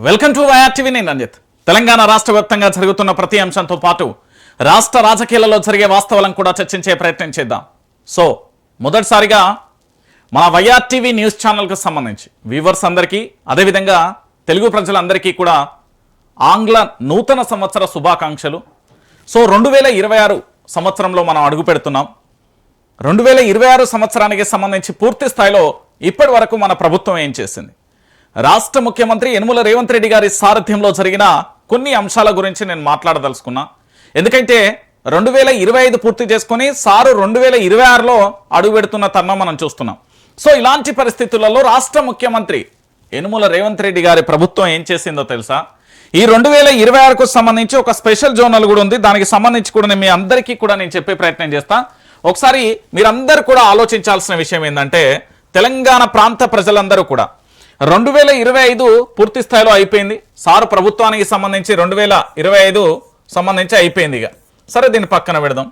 Welcome to YR TV. నేను రంజిత్. తెలంగాణ రాష్ట్ర వ్యాప్తంగా జరుగుతున్న ప్రతి అంశంతో పాటు రాష్ట్ర రాజకీయాలలో జరిగే వాస్తవాలను కూడా చర్చించే ప్రయత్నం చేద్దాం. సో మొదటిసారిగా మన వైఆర్ టీవీ న్యూస్ ఛానల్కు సంబంధించి వ్యూవర్స్ అందరికీ, అదేవిధంగా తెలుగు ప్రజలందరికీ కూడా ఆంగ్ల నూతన సంవత్సర శుభాకాంక్షలు. సో 2026 సంవత్సరంలో మనం అడుగు పెడుతున్నాం. 2026 సంవత్సరానికి సంబంధించి పూర్తి స్థాయిలో ఇప్పటి వరకు మన ప్రభుత్వం ఏం చేసింది, రాష్ట్ర ముఖ్యమంత్రి యనమల రేవంత్ రెడ్డి గారి సారథ్యంలో జరిగిన కొన్ని అంశాల గురించి నేను మాట్లాడదలుచుకున్నా. ఎందుకంటే 2025 పూర్తి చేసుకుని సారు 2026లో అడుగు పెడుతున్న తరుణం మనం చూస్తున్నాం. సో ఇలాంటి పరిస్థితులలో రాష్ట్ర ముఖ్యమంత్రి యనమల రేవంత్ రెడ్డి గారి ప్రభుత్వం ఏం చేసిందో తెలుసా? ఈ 2026కు సంబంధించి ఒక స్పెషల్ జోనల్ కూడా ఉంది. దానికి సంబంధించి కూడా మీ అందరికీ కూడా నేను చెప్పే ప్రయత్నం చేస్తా. ఒకసారి మీరందరూ కూడా ఆలోచించాల్సిన విషయం ఏంటంటే, తెలంగాణ ప్రాంత ప్రజలందరూ కూడా 2025 పూర్తి స్థాయిలో అయిపోయింది. సారు ప్రభుత్వానికి సంబంధించి 2025 సంబంధించి అయిపోయింది. ఇక సరే, దీన్ని పక్కన పెడదాం.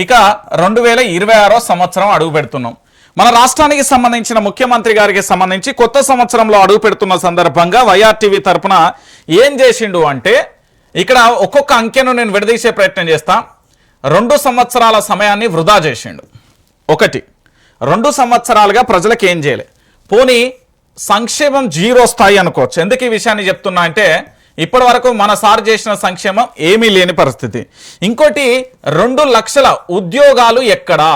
ఇక 2026 సంవత్సరం అడుగు పెడుతున్నాం. మన రాష్ట్రానికి సంబంధించిన ముఖ్యమంత్రి గారికి సంబంధించి కొత్త సంవత్సరంలో అడుగు పెడుతున్న సందర్భంగా వైఆర్ టీవీ తరఫున ఏం చేసిండు అంటే, ఇక్కడ ఒక్కొక్క అంకెను నేను విడదీసే ప్రయత్నం చేస్తా. 2 సంవత్సరాల సమయాన్ని వృధా చేసిండు. 2 సంవత్సరాలుగా ప్రజలకు ఏం చేయలే, పోనీ సంక్షేమం 0 స్థాయి అనుకోవచ్చు. ఎందుకు ఈ విషయాన్ని చెప్తున్నా అంటే, ఇప్పటి వరకు మన సార్ చేసిన సంక్షేమం ఏమీ లేని పరిస్థితి. ఇంకోటి 2 లక్షల ఉద్యోగాలు ఎక్కడా,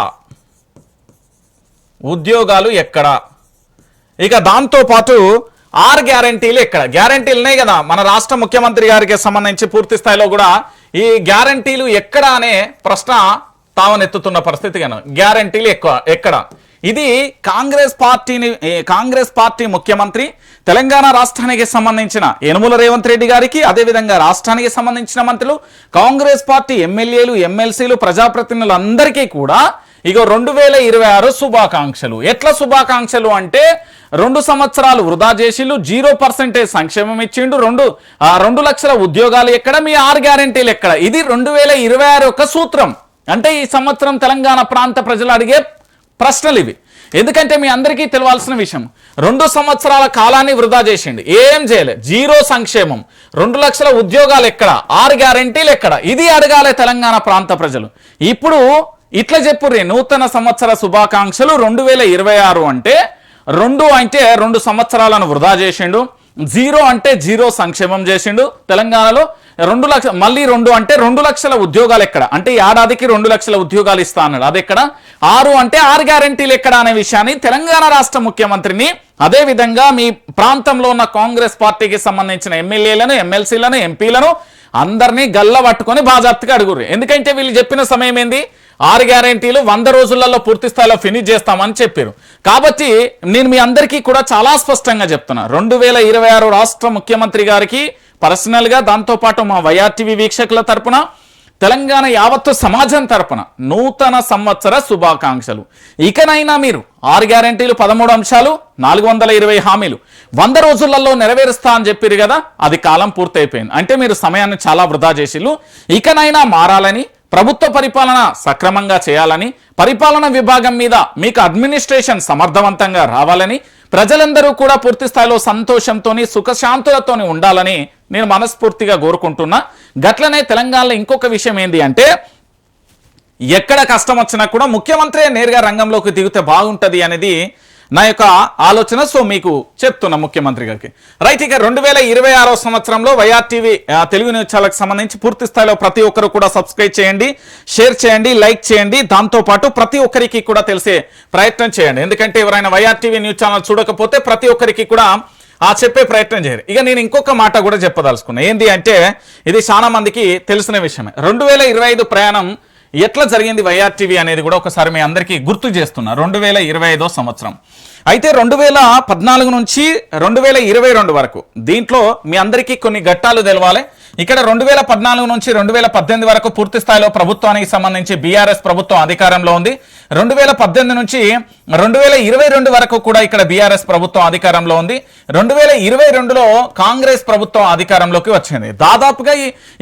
ఇక దాంతోపాటు 6 గ్యారంటీలు ఎక్కడ. గ్యారంటీలు ఉన్నాయి కదా మన రాష్ట్ర ముఖ్యమంత్రి గారికి సంబంధించి, పూర్తి స్థాయిలో కూడా ఈ గ్యారంటీలు ఎక్కడ అనే ప్రశ్న తావనెత్తుతున్న పరిస్థితి. కనుక గ్యారంటీలు ఎక్కడ, ఇది కాంగ్రెస్ పార్టీ ముఖ్యమంత్రి తెలంగాణ రాష్ట్రానికి సంబంధించిన యనమల రేవంత్ రెడ్డి గారికి, అదేవిధంగా రాష్ట్రానికి సంబంధించిన మంత్రులు, కాంగ్రెస్ పార్టీ ఎమ్మెల్యేలు, ఎమ్మెల్సీలు, ప్రజాప్రతినిధులందరికీ కూడా ఇగో 2026 శుభాకాంక్షలు. ఎట్లా శుభాకాంక్షలు అంటే, 2 సంవత్సరాలు వృధా చేసిళ్ళు, 0% సంక్షేమం ఇచ్చిండు, 2 లక్షల ఉద్యోగాలు ఎక్కడ, మీ 6 గ్యారంటీలు ఎక్కడ. ఇది 2026 యొక్క సూత్రం. అంటే ఈ సంవత్సరం తెలంగాణ ప్రాంత ప్రజలు అడిగే ప్రశ్నలు ఇవి. ఎందుకంటే మీ అందరికీ తెలియాల్సిన విషయం, 2 సంవత్సరాల కాలాన్ని వృధా చేసిండు, ఏం చేయలే, 0 సంక్షేమం, 2 లక్షల ఉద్యోగాలు ఎక్కడ, 6 గ్యారంటీలు ఎక్కడ. ఇది అడగాలి తెలంగాణ ప్రాంత ప్రజలు. ఇప్పుడు ఇట్లా చెప్పుర్రి, నూతన సంవత్సర శుభాకాంక్షలు 2026 అంటే 2 సంవత్సరాలను వృధా చేసిండు, 0 అంటే 0 సంక్షేమం చేసిండు తెలంగాణలో. 2 లక్షల, మళ్ళీ 2 అంటే 2 లక్షల ఉద్యోగాలు ఎక్కడ, అంటే ఏడాదికి 2 లక్షల ఉద్యోగాలు ఇస్తా అన్నాడు, అది ఎక్కడ. 6 అంటే 6 గ్యారంటీలు ఎక్కడ అనే విషయాన్ని తెలంగాణ రాష్ట్ర ముఖ్యమంత్రిని, అదేవిధంగా మీ ప్రాంతంలో ఉన్న కాంగ్రెస్ పార్టీకి సంబంధించిన ఎమ్మెల్యేలను, ఎమ్మెల్సీలను, ఎంపీలను అందరినీ గల్ల పట్టుకొని బాజాప్తిగా అడుగుర్రి. ఎందుకంటే వీళ్ళు చెప్పిన సమయం ఏంది, 6 గ్యారంటీలు 100 రోజులలో పూర్తి స్థాయిలో ఫినిష్ చేస్తామని చెప్పారు. కాబట్టి నేను మీ అందరికీ కూడా చాలా స్పష్టంగా చెప్తున్నా, 2026 రాష్ట్ర ముఖ్యమంత్రి గారికి పర్సనల్గా, దాంతోపాటు మా వైఆర్ టీవీ వీక్షకుల తరపున, తెలంగాణ యావత్తు సమాజం తరపున నూతన సంవత్సర శుభాకాంక్షలు. ఇకనైనా మీరు 6 గ్యారంటీలు, 13 అంశాలు, 420 హామీలు 100 రోజులలో నెరవేరుస్తా అని చెప్పారు కదా, అది కాలం పూర్తయిపోయింది. అంటే మీరు సమయాన్ని చాలా వృధా చేసిళ్ళు. ఇకనైనా మారాలని, ప్రభుత్వ పరిపాలన సక్రమంగా చేయాలని, పరిపాలన విభాగం మీద మీకు అడ్మినిస్ట్రేషన్ సమర్థవంతంగా రావాలని, ప్రజలందరూ కూడా పూర్తి స్థాయిలో సంతోషంతోని, సుఖశాంతులతోని ఉండాలని నేను మనస్ఫూర్తిగా కోరుకుంటున్నా. గట్లనే తెలంగాణలో ఇంకొక విషయం ఏంటి అంటే, ఎక్కడ కష్టం వచ్చినా కూడా ముఖ్యమంత్రి నేరుగా రంగంలోకి దిగితే బాగుంటుంది అనేది నా యొక్క ఆలోచన. సో మీకు చెప్తున్నా ముఖ్యమంత్రి గారికి. రైట్, ఇక 2026 సంవత్సరంలో వైఆర్ టీవీ తెలుగు న్యూస్ ఛానల్కి సంబంధించి పూర్తి స్థాయిలో ప్రతి ఒక్కరు కూడా సబ్స్క్రైబ్ చేయండి, షేర్ చేయండి, లైక్ చేయండి. దాంతోపాటు ప్రతి ఒక్కరికి కూడా తెలిసే ప్రయత్నం చేయండి. ఎందుకంటే ఎవరైనా వైఆర్ టీవీ న్యూస్ ఛానల్ చూడకపోతే ప్రతి ఒక్కరికి కూడా చెప్పే ప్రయత్నం చేయాలి. ఇక నేను ఇంకొక మాట కూడా చెప్పదలుచుకున్నా. ఏంటి అంటే, ఇది చాలా మందికి తెలిసిన విషయమే. 2025 ప్రయాణం ఎట్లా జరిగింది వైఆర్ టీవీ అనేది కూడా ఒకసారి మీ అందరికీ గుర్తు చేస్తున్నా. 2025 సంవత్సరం అయితే 2014 నుంచి 2022 వరకు, దీంట్లో మీ అందరికీ కొన్ని ఘట్టాలు తెలవాలి. ఇక్కడ 2014 నుంచి 2018 వరకు పూర్తి స్థాయిలో ప్రభుత్వానికి సంబంధించి బీఆర్ఎస్ ప్రభుత్వం అధికారంలో ఉంది. 2018 నుంచి 2022 వరకు కూడా ఇక్కడ బీఆర్ఎస్ ప్రభుత్వం అధికారంలో ఉంది. 2022లో కాంగ్రెస్ ప్రభుత్వం అధికారంలోకి వచ్చింది. దాదాపుగా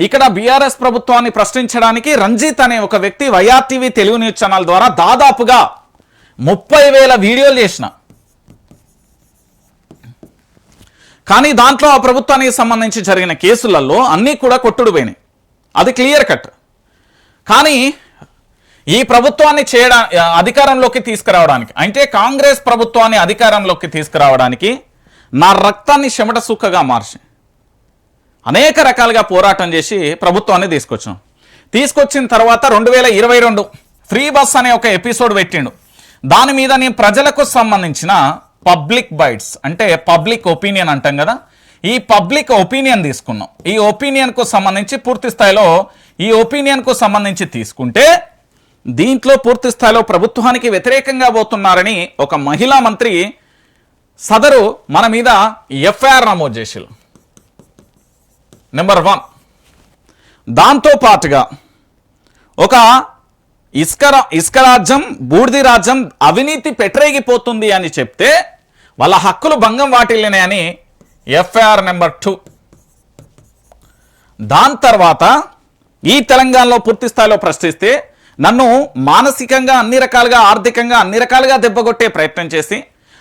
ఇక్కడ బీఆర్ఎస్ ప్రభుత్వాన్ని ప్రశ్నించడానికి రంజిత్ అనే ఒక వ్యక్తి YR TV Telugu news channel ద్వారా దాదాపుగా 30,000 వీడియోలు చేసిన. కానీ దాంట్లో ఆ ప్రభుత్వానికి సంబంధించి జరిగిన కేసులలో అన్నీ కూడా కొట్టుడు పోయినాయి, అది క్లియర్ కట్. కానీ ఈ ప్రభుత్వాన్ని అధికారంలోకి తీసుకురావడానికి, అంటే కాంగ్రెస్ ప్రభుత్వాన్ని అధికారంలోకి తీసుకురావడానికి నా రక్తాన్ని చెమట సుక్కగా మార్చి అనేక రకాలుగా పోరాటం చేసి ప్రభుత్వాన్ని తీసుకొచ్చిన తర్వాత 2022 ఫ్రీ బస్ అనే ఒక ఎపిసోడ్ పెట్టిండు. దాని మీద నేను ప్రజలకు సంబంధించిన పబ్లిక్ బైట్స్, అంటే పబ్లిక్ ఒపీనియన్ అంటాం కదా, ఈ పబ్లిక్ ఒపీనియన్ తీసుకున్నాం. ఈ ఒపీనియన్కు సంబంధించి పూర్తి స్థాయిలో ఈ ఒపీనియన్కు సంబంధించి తీసుకుంటే దీంట్లో పూర్తి స్థాయిలో ప్రభుత్వానికి వ్యతిరేకంగా పోతున్నారని ఒక మహిళా మంత్రి సదరు మన మీద ఎఫ్ఐఆర్ నమోదు చేసిరు. నెంబర్ 1. దాంతో పాటుగా ఒక ఇసుక రాజ్యం, బూడిది రాజ్యం, అవినీతి పెట్టరేగిపోతుంది అని చెప్తే వాళ్ళ హక్కులు భంగం వాటిల్లినాయని ఎఫ్ఐఆర్ నెంబర్ 2. దాని తర్వాత ఈ తెలంగాణలో పూర్తి స్థాయిలో ప్రశ్నిస్తే నన్ను మానసికంగా అన్ని రకాలుగా, ఆర్థికంగా అన్ని రకాలుగా దెబ్బగొట్టే ప్రయత్నం చేసి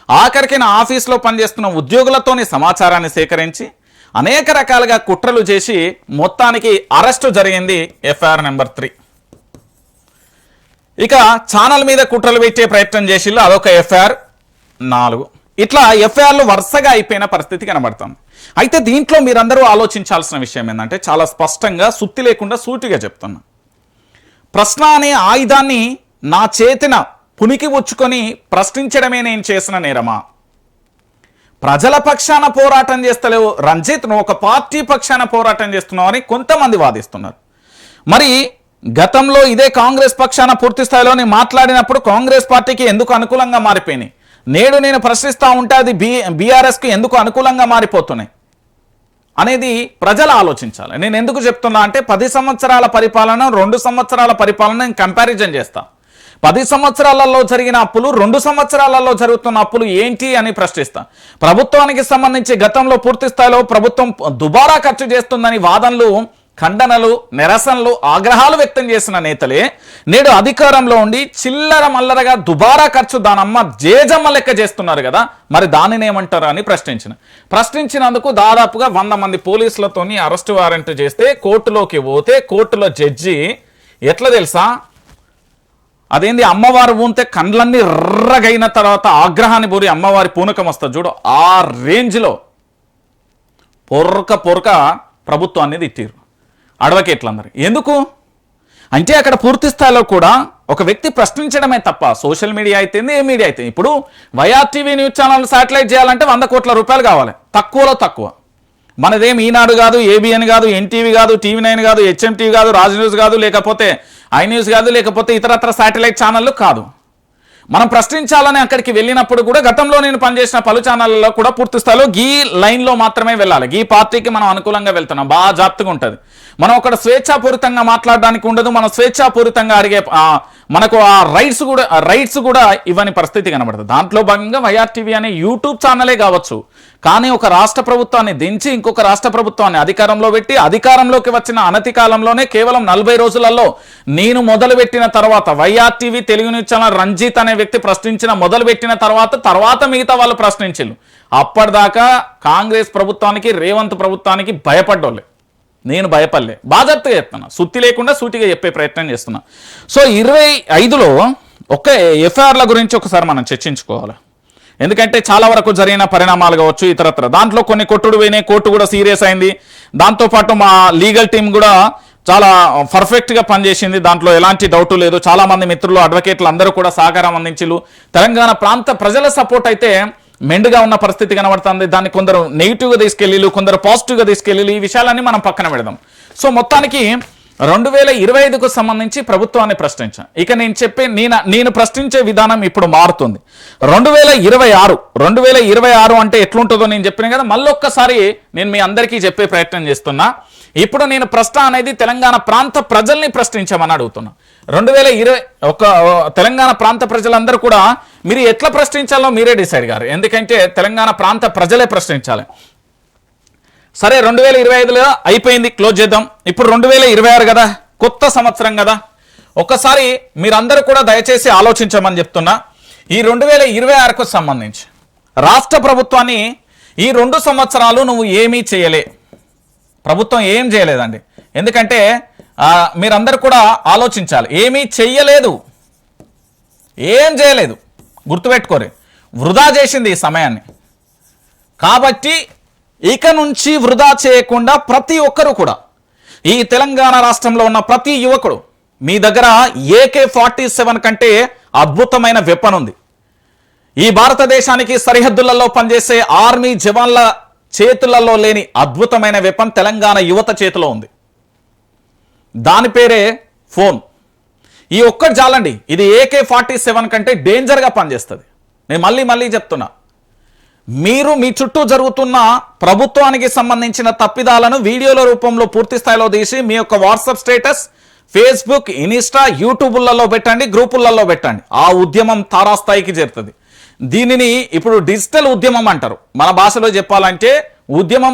ఆఖరికి నా ఆఫీస్లో పనిచేస్తున్న ఉద్యోగులతోని సమాచారాన్ని సేకరించి అనేక రకాలుగా కుట్రలు చేసి మొత్తానికి అరెస్టు జరిగింది ఎఫ్ఐఆర్ నెంబర్ 3. ఇక ఛానల్ మీద కుట్రలు పెట్టే ప్రయత్నం చేసి అదొక ఎఫ్ఐఆర్ 4. ఇట్లా ఎఫ్ఐఆర్లు వరుసగా అయిపోయిన పరిస్థితి కనబడుతుంది. అయితే దీంట్లో మీరందరూ ఆలోచించాల్సిన విషయం ఏంటంటే చాలా స్పష్టంగా, సుత్తి లేకుండా సూటిగా చెప్తున్నా. ప్రశ్న అనే ఆయుధాన్ని నా చేతిన పునికి ఉచ్చుకొని ప్రశ్నించడమే నేను చేసిన నేరమా? ప్రజల పక్షాన పోరాటం చేస్తలేవు రంజిత్, నువ్వు ఒక పార్టీ పక్షాన పోరాటం చేస్తున్నావు అని కొంతమంది వాదిస్తున్నారు. మరి గతంలో ఇదే కాంగ్రెస్ పక్షాన పూర్తి స్థాయిలో మాట్లాడినప్పుడు కాంగ్రెస్ పార్టీకి ఎందుకు అనుకూలంగా మారిపోయినాయి? నేడు నేను ప్రశ్నిస్తూ ఉంటే అది బీఆర్ఎస్కి ఎందుకు అనుకూలంగా మారిపోతున్నాయి అనేది ప్రజలు ఆలోచించాలి. నేను ఎందుకు చెప్తున్నా అంటే 10 సంవత్సరాల పరిపాలన, 2 సంవత్సరాల పరిపాలన నేను కంపారిజన్ చేస్తా. 10 సంవత్సరాలలో జరిగిన అప్పులు, 2 సంవత్సరాలలో జరుగుతున్న అప్పులు ఏంటి అని ప్రశ్నిస్తా. ప్రభుత్వానికి సంబంధించి గతంలో పూర్తి స్థాయిలో ప్రభుత్వం దుబారా ఖర్చు చేస్తుందని వాదనలు, ఖండనలు, నిరసనలు, ఆగ్రహాలు వ్యక్తం చేసిన నేతలే నేడు అధికారంలో ఉండి చిల్లర మల్లరగా దుబారా ఖర్చు దానమ్మ జేజమ్మ లెక్క చేస్తున్నారు కదా, మరి దానిని ఏమంటారు అని ప్రశ్నించినందుకు దాదాపుగా 100 మంది పోలీసులతోని అరెస్టు వారెంట్ చేస్తే కోర్టులోకి పోతే కోర్టులో జడ్జి ఎట్లా తెలుసా, అదేంది అమ్మవారు ఊంతే కండ్లన్నీ ఎర్రగైన తర్వాత ఆగ్రహాన్ని బోరి అమ్మవారి పూనకం వస్తుంది చూడు, ఆ రేంజ్లో పొరక ప్రభుత్వాన్ని తిట్టిరు అడ్వకేట్లందరూ. ఎందుకు అంటే అక్కడ పూర్తి స్థాయిలో కూడా ఒక వ్యక్తి ప్రశ్నించడమే తప్ప, సోషల్ మీడియా అయితే ఏ మీడియా అయితే, ఇప్పుడు వైఆర్టీవీ న్యూస్ ఛానల్ శాటిలైట్ చేయాలంటే 100 కోట్ల రూపాయలు కావాలి, తక్కువలో తక్కువ. మనదేం ఈనాడు కాదు, ఏబిఎన్ కాదు, ఎన్టీవీ కాదు, టీవీ9 కాదు, హెచ్ఎంటీవీ కాదు, రాజ్ న్యూస్ కాదు, లేకపోతే ఐ న్యూస్ కాదు, లేకపోతే ఇతరత్ర శాటిలైట్ ఛానళ్ళు కాదు. మనం ప్రశ్నించాలని అక్కడికి వెళ్ళినప్పుడు కూడా గతంలో నేను పనిచేసిన పలు ఛానళ్ళలో కూడా పూర్తి స్థాయిలో గీ లైన్లో మాత్రమే వెళ్ళాలి. గీ పార్టీకి మనం అనుకూలంగా వెళ్తున్నాం, బాగా జాగ్రత్తగా ఉంటుంది. మనం అక్కడ స్వేచ్ఛాపూరితంగా మాట్లాడడానికి ఉండదు, మనం స్వేచ్ఛాపూరితంగా అడిగే మనకు ఆ రైట్స్ కూడా ఇవ్వని పరిస్థితి కనబడుతుంది. దాంట్లో భాగంగా వైఆర్టీవీ అనే యూట్యూబ్ ఛానలే కావచ్చు, కానీ ఒక రాష్ట్ర ప్రభుత్వాన్ని దించి ఇంకొక రాష్ట్ర ప్రభుత్వాన్ని అధికారంలో పెట్టి అధికారంలోకి వచ్చిన అనతి కాలంలోనే కేవలం 40 రోజులలో నేను మొదలుపెట్టిన తర్వాత YRTV Telugu news channel Ranjith అనే వ్యక్తి ప్రశ్నించిన మొదలుపెట్టిన తర్వాత మిగతా వాళ్ళు ప్రశ్నించారు. అప్పటిదాకా కాంగ్రెస్ ప్రభుత్వానికి, రేవంత్ ప్రభుత్వానికి భయపడ్డోళ్ళే. నేను భయపడలే, బాధ్యతగా చెప్తున్నా, సుత్తి లేకుండా సూటిగా చెప్పే ప్రయత్నం చేస్తున్నా. సో 25లో ఒక్క ఎఫ్ఐఆర్ల గురించి ఒకసారి మనం చర్చించుకోవాలి. ఎందుకంటే చాలా వరకు జరిగిన పరిణామాలు కావచ్చు, ఇతరత్ర దాంట్లో కొన్ని కొట్టుడు పోయినాయి, కోర్టు కూడా సీరియస్ అయింది. దాంతోపాటు మా లీగల్ టీం కూడా చాలా పర్ఫెక్ట్గా పనిచేసింది, దాంట్లో ఎలాంటి డౌట్ లేదు. చాలామంది మిత్రులు, అడ్వకేట్లు అందరూ కూడా సహకారం అందించారు. తెలంగాణ ప్రాంత ప్రజల సపోర్ట్ అయితే మెండుగా ఉన్న పరిస్థితి కనబడుతుంది. దాన్ని కొందరు నెగిటివ్గా తీసుకెళ్ళి, కొందరు పాజిటివ్గా తీసుకెళ్ళి, ఈ విషయాలన్నీ మనం పక్కన పెడదాం. సో మొత్తానికి 2025కు సంబంధించి ప్రభుత్వాన్ని ప్రశ్నించాను. ఇక నేను ప్రశ్నించే విధానం ఇప్పుడు మారుతుంది. 2026 అంటే ఎట్లుంటుందో నేను చెప్పిన కదా, మళ్ళొక్కసారి నేను మీ అందరికీ చెప్పే ప్రయత్నం చేస్తున్నా. ఇప్పుడు నేను ప్రశ్న అనేది తెలంగాణ ప్రాంత ప్రజల్ని ప్రశ్నించామని అడుగుతున్నా. 2021 తెలంగాణ ప్రాంత ప్రజలందరూ కూడా మీరు ఎట్లా ప్రశ్నించాలో మీరే డిసైడ్ గారు, ఎందుకంటే తెలంగాణ ప్రాంత ప్రజలే ప్రశ్నించాలి. సరే 2025లో అయిపోయింది, క్లోజ్ చేద్దాం. ఇప్పుడు 2026 కదా, కొత్త సంవత్సరం కదా. ఒక్కసారి మీరందరూ కూడా దయచేసి ఆలోచించమని చెప్తున్నా. ఈ 2026కు సంబంధించి రాష్ట్ర ప్రభుత్వాన్ని ఈ 2 సంవత్సరాలు నువ్వు ఏమీ చేయలే, ప్రభుత్వం ఏం చేయలేదండి. ఎందుకంటే మీరందరూ కూడా ఆలోచించాలి, ఏమీ చెయ్యలేదు, ఏం చేయలేదు, గుర్తుపెట్టుకోరు, వృధా చేసింది ఈ సమయాన్ని. కాబట్టి ఇక నుంచి వృధా చేయకుండా ప్రతి ఒక్కరూ కూడా, ఈ తెలంగాణ రాష్ట్రంలో ఉన్న ప్రతి యువకుడు, మీ దగ్గర AK-47 కంటే అద్భుతమైన వెపన్ ఉంది. ఈ భారతదేశానికి సరిహద్దులలో పనిచేసే ఆర్మీ జవాన్ల చేతులలో లేని అద్భుతమైన వెపన్ తెలంగాణ యువత చేతిలో ఉంది. దాని పేరే ఫోన్. ఈ ఒక్కటి చాలండి, ఇది AK-47 కంటే డేంజర్గా పనిచేస్తుంది. నేను మళ్ళీ చెప్తున్నా, మీరు మీ చుట్టూ జరుగుతున్న ప్రభుత్వానికి సంబంధించిన తప్పిదాలను వీడియోల రూపంలో పూర్తి స్థాయిలో తీసి మీ యొక్క వాట్సాప్ స్టేటస్, ఫేస్బుక్, ఇన్స్టా, యూట్యూబులలో పెట్టండి, గ్రూపులలో పెట్టండి. ఆ ఉద్యమం తారాస్థాయికి చేరుతుంది. దీనిని ఇప్పుడు డిజిటల్ ఉద్యమం అంటారు. మన భాషలో చెప్పాలంటే ఉద్యమం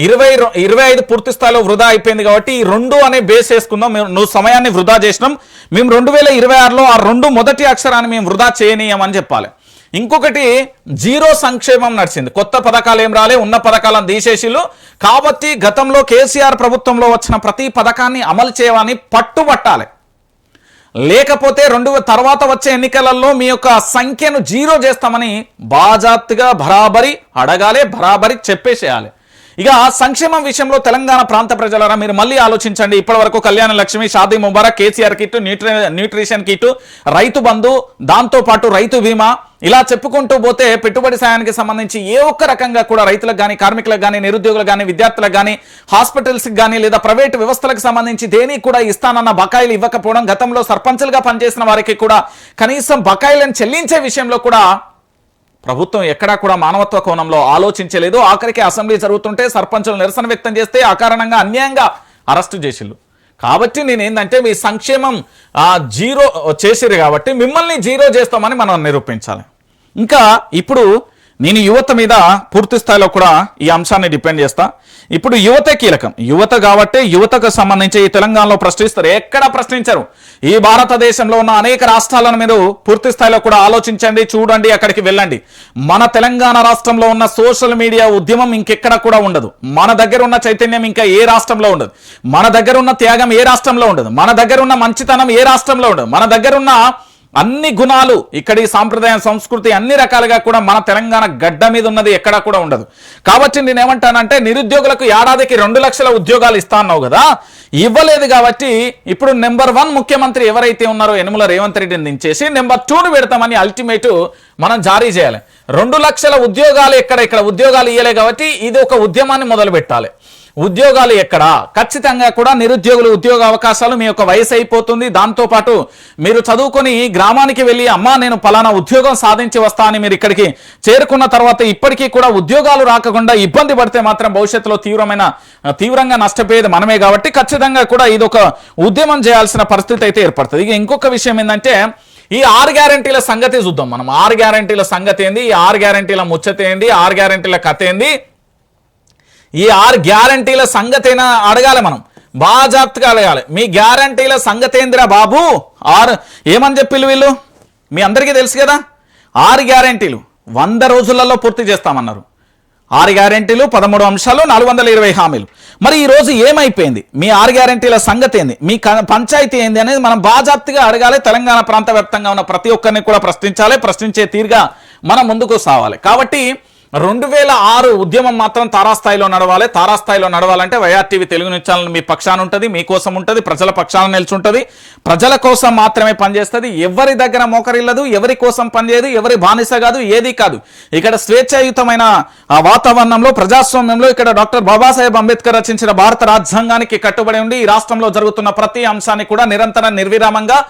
2025 పూర్తి స్థాయిలో వృధా అయిపోయింది. కాబట్టి ఈ 2 అనే బేస్ వేసుకుందాం. నువ్వు సమయాన్ని వృధా చేసినాం, మేము 2026లో ఆ 2 మొదటి అక్షరాన్ని మేము వృధా చేయనీయమని చెప్పాలి. ఇంకొకటి 0 సంక్షేమం నడిచింది, కొత్త పథకాలు ఏం రాలే, ఉన్న పథకాలను తీసేసిళ్ళు. కాబట్టి గతంలో కేసీఆర్ ప్రభుత్వంలో వచ్చిన ప్రతి పథకాన్ని అమలు చేయమని పట్టుబట్టాలి. లేకపోతే తర్వాత వచ్చే ఎన్నికలలో మీ యొక్క సంఖ్యను 0 చేస్తామని బాజాప్తుగా బరాబరి అడగాలి, బరాబరి చెప్పేసేయాలి. ఇక సంక్షేమం విషయంలో తెలంగాణ ప్రాంత ప్రజలారా మీరు మళ్ళీ ఆలోచించండి. ఇప్పటి వరకు Kalyana Lakshmi, Shaadi Mubarak, KCR kit, nutrition kit, Rythu Bandhu, దాంతోపాటు రైతు బీమా, ఇలా చెప్పుకుంటూ పోతే పెట్టుబడి సాయానికి సంబంధించి ఏ ఒక్క రకంగా కూడా రైతులకు కానీ, కార్మికులకు కానీ, నిరుద్యోగులకు కానీ, విద్యార్థులకు కానీ, హాస్పిటల్స్కి కానీ లేదా ప్రైవేటు వ్యవస్థలకు సంబంధించి దేనికి కూడా ఇస్తానన్న బకాయిలు ఇవ్వకపోవడం, గతంలో సర్పంచులుగా పనిచేసిన వారికి కూడా కనీసం బకాయిలను చెల్లించే విషయంలో కూడా ప్రభుత్వం ఎక్కడా కూడా మానవత్వ కోణంలో ఆలోచించలేదు. ఆఖరికి అసెంబ్లీ జరుగుతుంటే సర్పంచులు నిరసన వ్యక్తం చేస్తే అకారణంగా అన్యాయంగా అరెస్టు చేసిళ్ళు. కాబట్టి నేనేందంటే మీ సంక్షేమం 0 చేసిరు కాబట్టి మిమ్మల్ని 0 చేస్తామని మనం నిరూపించాలి. ఇంకా ఇప్పుడు నేను యువత మీద పూర్తి స్థాయిలో కూడా ఈ అంశాన్ని డిపెండ్ చేస్తా. ఇప్పుడు యువతే కీలకం. యువత కాబట్టి యువతకు సంబంధించి ఈ తెలంగాణలో ప్రశ్నిస్తారు, ఎక్కడ ప్రశ్నించరు. ఈ భారతదేశంలో ఉన్న అనేక రాష్ట్రాలను మీరు పూర్తి స్థాయిలో కూడా ఆలోచించండి, చూడండి, అక్కడికి వెళ్ళండి. మన తెలంగాణ రాష్ట్రంలో ఉన్న సోషల్ మీడియా ఉద్యమం ఇంకెక్కడ కూడా ఉండదు. మన దగ్గర ఉన్న చైతన్యం ఇంకా ఏ రాష్ట్రంలో ఉండదు. మన దగ్గర ఉన్న త్యాగం ఏ రాష్ట్రంలో ఉండదు. మన దగ్గర ఉన్న మంచితనం ఏ రాష్ట్రంలో ఉండదు. మన దగ్గర ఉన్న అన్ని గుణాలు, ఇక్కడి సాంప్రదాయం, సంస్కృతి అన్ని రకాలుగా కూడా మన తెలంగాణ గడ్డ మీద ఉన్నది ఎక్కడా కూడా ఉండదు. కాబట్టి నేనేమంటానంటే నిరుద్యోగులకు ఏడాదికి 2 లక్షల ఉద్యోగాలు ఇస్తా అన్నావు కదా, ఇవ్వలేదు. కాబట్టి ఇప్పుడు నెంబర్ 1 ముఖ్యమంత్రి ఎవరైతే ఉన్నారో యనుమల రేవంత్ రెడ్డిని దించేసి నెంబర్ 2ను పెడతామని అల్టిమేట్ మనం జారీ చేయాలి. 2 లక్షల ఉద్యోగాలు ఇక్కడ ఉద్యోగాలు ఇవ్వలే కాబట్టి ఇది ఒక ఉద్యమాన్ని మొదలు పెట్టాలి. ఉద్యోగాలు ఎక్కడ? ఖచ్చితంగా కూడా నిరుద్యోగులు ఉద్యోగ అవకాశాలు, మీ యొక్క వయసు అయిపోతుంది, దాంతోపాటు మీరు చదువుకొని గ్రామానికి వెళ్ళి అమ్మా నేను పలానా ఉద్యోగం సాధించి వస్తా అని మీరు ఇక్కడికి చేరుకున్న తర్వాత ఇప్పటికీ కూడా ఉద్యోగాలు రాకుండా ఇబ్బంది పడితే మాత్రం భవిష్యత్తులో తీవ్రంగా నష్టపోయేది మనమే. కాబట్టి ఖచ్చితంగా కూడా ఇది ఒక ఉద్యమం చేయాల్సిన పరిస్థితి అయితే ఏర్పడుతుంది. ఇక ఇంకొక విషయం ఏంటంటే ఈ 6 గ్యారంటీల సంగతి చూద్దాం మనం. 6 గ్యారంటీల సంగతి ఏంది, ఈ 6 గ్యారంటీల ముచ్చత ఏంది, 6 గ్యారంటీల కథ ఏంది, ఈ 6 గ్యారంటీల సంగతైనా అడగాలి మనం, బాజాప్తుగా అడగాలి. మీ గ్యారంటీల సంగతి ఏందిరా బాబు? ఏమని చెప్పిళ్ళు వీళ్ళు? మీ అందరికీ తెలుసు కదా, 6 గ్యారంటీలు 100 రోజులలో పూర్తి చేస్తామన్నారు. 6 గ్యారంటీలు, 13 అంశాలు, 420 హామీలు. మరి ఈ రోజు ఏమైపోయింది? మీ 6 గ్యారంటీల సంగతి ఏంది, మీ పంచాయతీ ఏంది అనేది మనం బాజాప్తుగా అడగాలి. తెలంగాణ ప్రాంత వ్యాప్తంగా ఉన్న ప్రతి ఒక్కరిని కూడా ప్రశ్నించాలి. ప్రశ్నించే తీరుగా మనం ముందుకు సావాలి. కాబట్టి 2006 ఉద్యమం మాత్రం తారాస్థాయిలో నడవాలి. తారాస్థాయిలో నడవాలంటే వైఆర్టీవీ తెలుగు న్యూస్ ఛానల్ మీ పక్షాన ఉంటుంది, మీకోసం ఉంటుంది, ప్రజల పక్షాన నిల్చుంటుంది, ప్రజల కోసం మాత్రమే పనిచేస్తుంది. ఎవరి దగ్గర మోకరిల్లదు, ఎవరి కోసం పనిచేయదు, ఎవరి బానిస కాదు, ఏది కాదు. ఇక్కడ స్వేచ్ఛాయుతమైన వాతావరణంలో, ప్రజాస్వామ్యంలో ఇక్కడ డాక్టర్ బాబాసాహెబ్ అంబేద్కర్ రచించిన భారత రాజ్యాంగానికి కట్టుబడి ఉండి ఈ రాష్ట్రంలో జరుగుతున్న ప్రతి అంశాన్ని కూడా నిరంతరం నిర్విరామంగా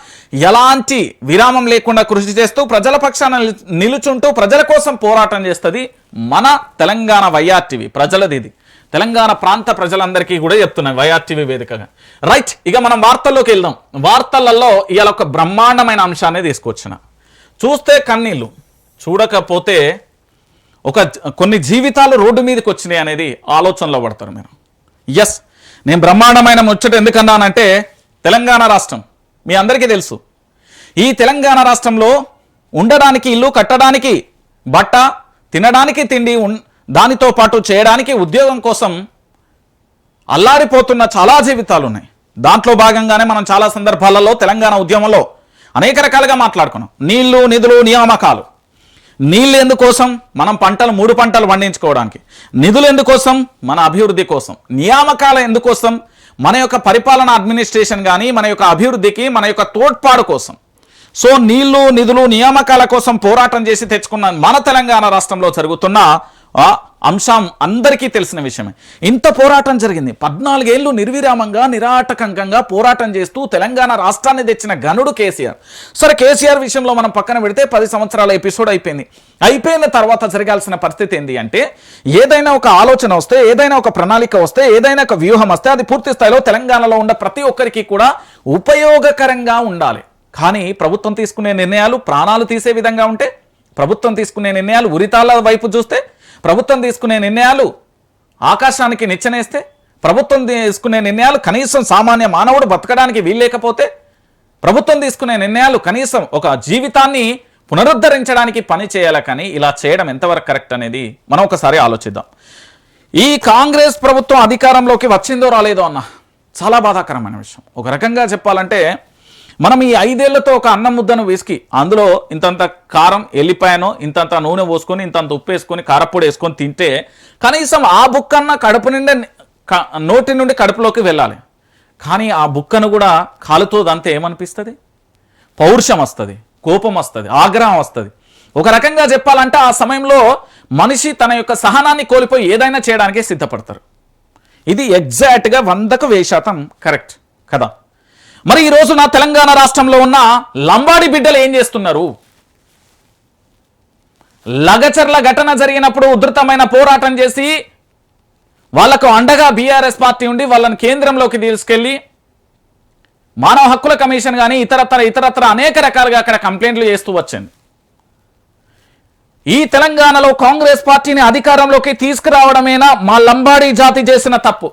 ఎలాంటి విరామం లేకుండా కృషి చేస్తూ ప్రజల పక్షాన నిలుచుంటూ ప్రజల కోసం పోరాటం చేస్తుంది మన తెలంగాణ వైఆర్టీవీ. ప్రజలది ఇది, తెలంగాణ ప్రాంత ప్రజలందరికీ కూడా చెప్తున్నాయి వైఆర్టీవీ వేదికగా. రైట్, ఇక మనం వార్తల్లోకి వెళ్దాం. వార్తలలో ఇవాళ ఒక బ్రహ్మాండమైన అంశాన్ని తీసుకొచ్చిన, చూస్తే కన్నీళ్ళు, చూడకపోతే కొన్ని జీవితాలు రోడ్డు మీదకి వచ్చినాయి అనేది ఆలోచనలో పడతారు మీరు. ఎస్, నేను బ్రహ్మాండమైన ముచ్చట ఎందుకన్నానంటే తెలంగాణ రాష్ట్రం మీ అందరికీ తెలుసు. ఈ తెలంగాణ రాష్ట్రంలో ఉండడానికి ఇల్లు, కట్టడానికి బట్ట, తినడానికి తిండి దానితో పాటు చేయడానికి ఉద్యోగం కోసం అల్లాడిపోతున్న చాలా జీవితాలు ఉన్నాయి. దాంట్లో భాగంగానే మనం చాలా సందర్భాలలో తెలంగాణ ఉద్యమంలో అనేక రకాలుగా మాట్లాడుకున్నాం. నీళ్లు, నిధులు, నియామకాలు. నీళ్ళు ఎందుకోసం? మనం పంటలు 3 పంటలు పండించుకోవడానికి. నిధులు ఎందుకోసం? మన అభివృద్ధి కోసం. నియామకాలు ఎందుకోసం? మన యొక్క పరిపాలన, అడ్మినిస్ట్రేషన్ కానీ మన యొక్క అభివృద్ధికి మన యొక్క తోడ్పాటు కోసం. సో నీళ్లు, నిధులు, నియామకాల కోసం పోరాటం చేసి తెచ్చుకున్న మన తెలంగాణ రాష్ట్రంలో జరుగుతున్న అంశం అందరికీ తెలిసిన విషయమే. ఇంత పోరాటం జరిగింది. 14 ఏళ్ళు నిర్విరామంగా నిరాటకంకంగా పోరాటం చేస్తూ తెలంగాణ రాష్ట్రాన్ని తెచ్చిన గనుడు కేసీఆర్. సరే, కేసీఆర్ విషయంలో మనం పక్కన పెడితే 10 సంవత్సరాల ఎపిసోడ్ అయిపోయింది. అయిపోయిన తర్వాత జరగాల్సిన పరిస్థితి ఏంటి అంటే, ఏదైనా ఒక ఆలోచన వస్తే, ఏదైనా ఒక ప్రణాళిక వస్తే, ఏదైనా ఒక వ్యూహం వస్తే అది పూర్తి స్థాయిలో తెలంగాణలో ఉన్న ప్రతి ఒక్కరికి కూడా ఉపయోగకరంగా ఉండాలి. కానీ ప్రభుత్వం తీసుకునే నిర్ణయాలు ప్రాణాలు తీసే విధంగా ఉంటే, ప్రభుత్వం తీసుకునే నిర్ణయాలు ఉరితాల వైపు చూస్తే, ప్రభుత్వం తీసుకునే నిర్ణయాలు ఆకాశానికి నిచ్చెనేస్తే, ప్రభుత్వం తీసుకునే నిర్ణయాలు కనీసం సామాన్య మానవుడు బతకడానికి వీల్లేకపోతే, ప్రభుత్వం తీసుకునే నిర్ణయాలు కనీసం ఒక జీవితాన్ని పునరుద్ధరించడానికి పని చేయాలి. కానీ ఇలా చేయడం ఎంతవరకు కరెక్ట్ అనేది మనం ఒకసారి ఆలోచిద్దాం. ఈ కాంగ్రెస్ ప్రభుత్వం అధికారంలోకి వచ్చిందో రాలేదో అన్న చాలా బాధాకరమైన విషయం. ఒక రకంగా చెప్పాలంటే, మనం ఈ 5 ఏళ్లతో ఒక అన్నం ముద్దను వేసుకి అందులో ఇంతంత కారం, ఎల్లిపాయనో ఇంతంత నూనె పోసుకొని, ఇంతంత ఉప్పు వేసుకొని, కారపొడి వేసుకొని తింటే కనీసం ఆ బుక్కన్న కడుపు నిండా నోటి నుండి కడుపులోకి వెళ్ళాలి. కానీ ఆ బుక్కను కూడా కాలుతో దంతే ఏమనిపిస్తుంది? పౌరుషం వస్తుంది, కోపం వస్తుంది, ఆగ్రహం వస్తుంది. ఒక రకంగా చెప్పాలంటే ఆ సమయంలో మనిషి తన యొక్క సహనాన్ని కోల్పోయి ఏదైనా చేయడానికే సిద్ధపడతారు. ఇది ఎగ్జాక్ట్గా 100% కరెక్ట్ కదా. మరి ఈరోజు నా తెలంగాణ రాష్ట్రంలో ఉన్న లంబాడి బిడ్డలు ఏం చేస్తున్నారు? లగచర్ల ఘటన జరిగినప్పుడు ఉధృతమైన పోరాటం చేసి వాళ్లకు అండగా బీఆర్ఎస్ పార్టీ ఉండి వాళ్ళని కేంద్రంలోకి తీసుకెళ్లి మానవ హక్కుల కమిషన్ కానీ ఇతరత్ర అనేక రకాలుగా అక్కడ కంప్లైంట్లు చేస్తూ వచ్చింది. ఈ తెలంగాణలో కాంగ్రెస్ పార్టీని అధికారంలోకి తీసుకురావడమేనా మా లంబాడి జాతి చేసిన తప్పు?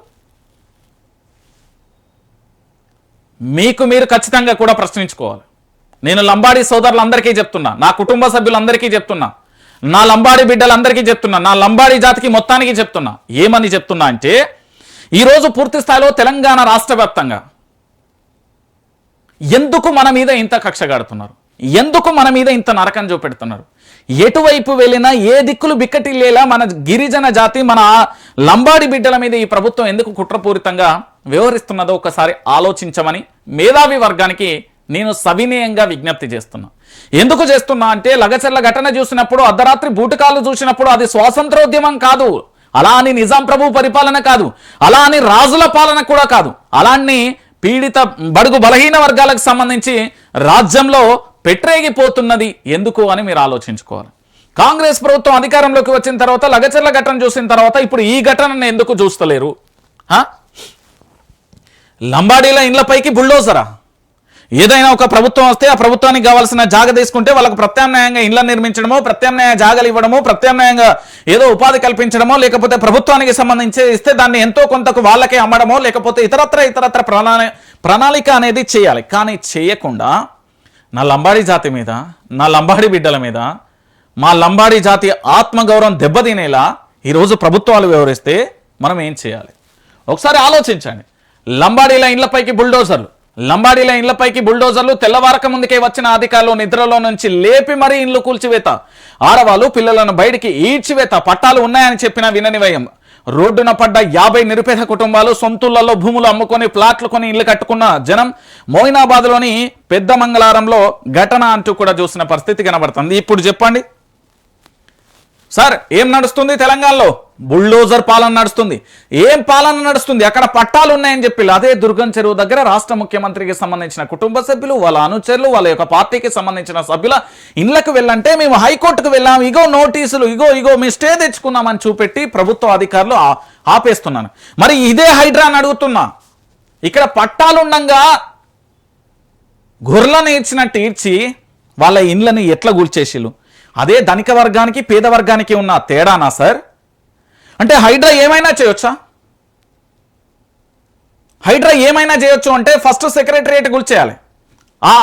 మీకు మీరు ఖచ్చితంగా కూడా ప్రశ్నించుకోవాలి. నేను లంబాడి సోదరులందరికీ చెప్తున్నా, నా కుటుంబ సభ్యులందరికీ చెప్తున్నా, నా లంబాడి బిడ్డలందరికీ చెప్తున్నా, నా లంబాడి జాతికి మొత్తానికి చెప్తున్నా. ఏమని చెప్తున్నా అంటే, ఈరోజు పూర్తి స్థాయిలో తెలంగాణ రాష్ట్ర వ్యాప్తంగా ఎందుకు మన మీద ఇంత కక్ష కడుతున్నారు? ఎందుకు మన మీద ఇంత నరకం చూపెడుతున్నారు? ఎటువైపు వెళ్ళినా ఏ దిక్కులు బిక్కటిల్లేలా మన గిరిజన జాతి, మన లంబాడి బిడ్డల మీద ఈ ప్రభుత్వం ఎందుకు కుట్రపూరితంగా వ్యవహరిస్తున్నదో ఒకసారి ఆలోచించమని మేధావి వర్గానికి నేను సవినయంగా విజ్ఞప్తి చేస్తున్నా. ఎందుకు చేస్తున్నా అంటే, లగచర్ల ఘటన చూసినప్పుడు, అర్ధరాత్రి బూటకాలు చూసినప్పుడు అది స్వాతంత్రోద్యమం కాదు, అలా అని నిజాం ప్రభు పరిపాలన కాదు, అలా అని రాజుల పాలన కూడా కాదు, అలాన్ని పీడిత బడుగు బలహీన వర్గాలకు సంబంధించి రాజ్యంలో పెట్టరేగిపోతున్నది ఎందుకు అని మీరు ఆలోచించుకోవాలి. కాంగ్రెస్ ప్రభుత్వం అధికారంలోకి వచ్చిన తర్వాత లగచర్ల ఘటన చూసిన తర్వాత ఇప్పుడు ఈ ఘటనను ఎందుకు చూస్తలేరు? లంబాడీల ఇండ్లపైకి బుల్డోజరా? ఏదైనా ఒక ప్రభుత్వం వస్తే ఆ ప్రభుత్వానికి కావాల్సిన జాగ తీసుకుంటే వాళ్ళకు ప్రత్యామ్నాయంగా ఇండ్ల నిర్మించడమో, ప్రత్యామ్నాయ జాగలు ఇవ్వడమో, ప్రత్యామ్నాయంగా ఏదో ఉపాధి కల్పించడమో, లేకపోతే ప్రభుత్వానికి సంబంధించి ఇస్తే దాన్ని ఎంతో కొంతకు వాళ్ళకే అమ్మడమో, లేకపోతే ఇతరత్ర ప్రణాళిక అనేది చేయాలి. కానీ చేయకుండా నా లంబాడీ జాతి మీద, నా లంబాడీ బిడ్డల మీద, మా లంబాడీ జాతి ఆత్మగౌరవం దెబ్బతినేలా ఈరోజు ప్రభుత్వాలు వ్యవహరిస్తే మనం ఏం చేయాలి? ఒకసారి ఆలోచించండి. లంబాడీల ఇండ్లపైకి బుల్డోజర్లు, లంబాడీల ఇండ్లపైకి బుల్డోజర్లు, తెల్లవారక ముందుకే వచ్చిన అధికారులు నిద్రలో నుంచి లేపి మరీ ఇండ్లు కూల్చివేత, ఆడవాళ్ళు పిల్లలను బయటికి ఈడ్చివేత, పట్టాలు ఉన్నాయని చెప్పిన విననివయం, రోడ్డున పడ్డ 50 నిరుపేద కుటుంబాలు, సొంతూళ్లలో భూములు అమ్ముకొని ప్లాట్లు కొని ఇల్లు కట్టుకున్న జనం, మోయినాబాద్లోని పెద్ద మంగళారంలో ఘటన అంటూ కూడా చూసిన పరిస్థితి కనబడుతుంది. ఇప్పుడు చెప్పండి సార్, ఏం నడుస్తుంది తెలంగాణలో? బుల్డోజర్ పాలన నడుస్తుంది. ఏం పాలన నడుస్తుంది? అక్కడ పట్టాలు ఉన్నాయని చెప్పి అదే దుర్గం చెరువు దగ్గర రాష్ట్ర ముఖ్యమంత్రికి సంబంధించిన కుటుంబ సభ్యులు, వాళ్ళ అనుచరులు, వాళ్ళ యొక్క పార్టీకి సంబంధించిన సభ్యుల ఇండ్లకు వెళ్ళంటే మేము హైకోర్టుకు వెళ్ళాం, ఇగో నోటీసులు, ఇగో మీ స్టే తెచ్చుకున్నామని చూపెట్టి ప్రభుత్వ అధికారులు ఆపేస్తున్నాను. మరి ఇదే హైడ్రాని అడుగుతున్నా, ఇక్కడ పట్టాలుండగా గొర్రెలను ఇచ్చినట్టు ఈడ్చి వాళ్ళ ఇండ్లని ఎట్లా కూల్చేసిలు? అదే ధనిక వర్గానికి పేద వర్గానికి ఉన్న తేడానా సార్? అంటే హైడ్రా ఏమైనా చేయొచ్చా? హైడ్రా ఏమైనా చేయొచ్చు అంటే ఫస్ట్ సెక్రటరియట్ కూల్చేయాలి,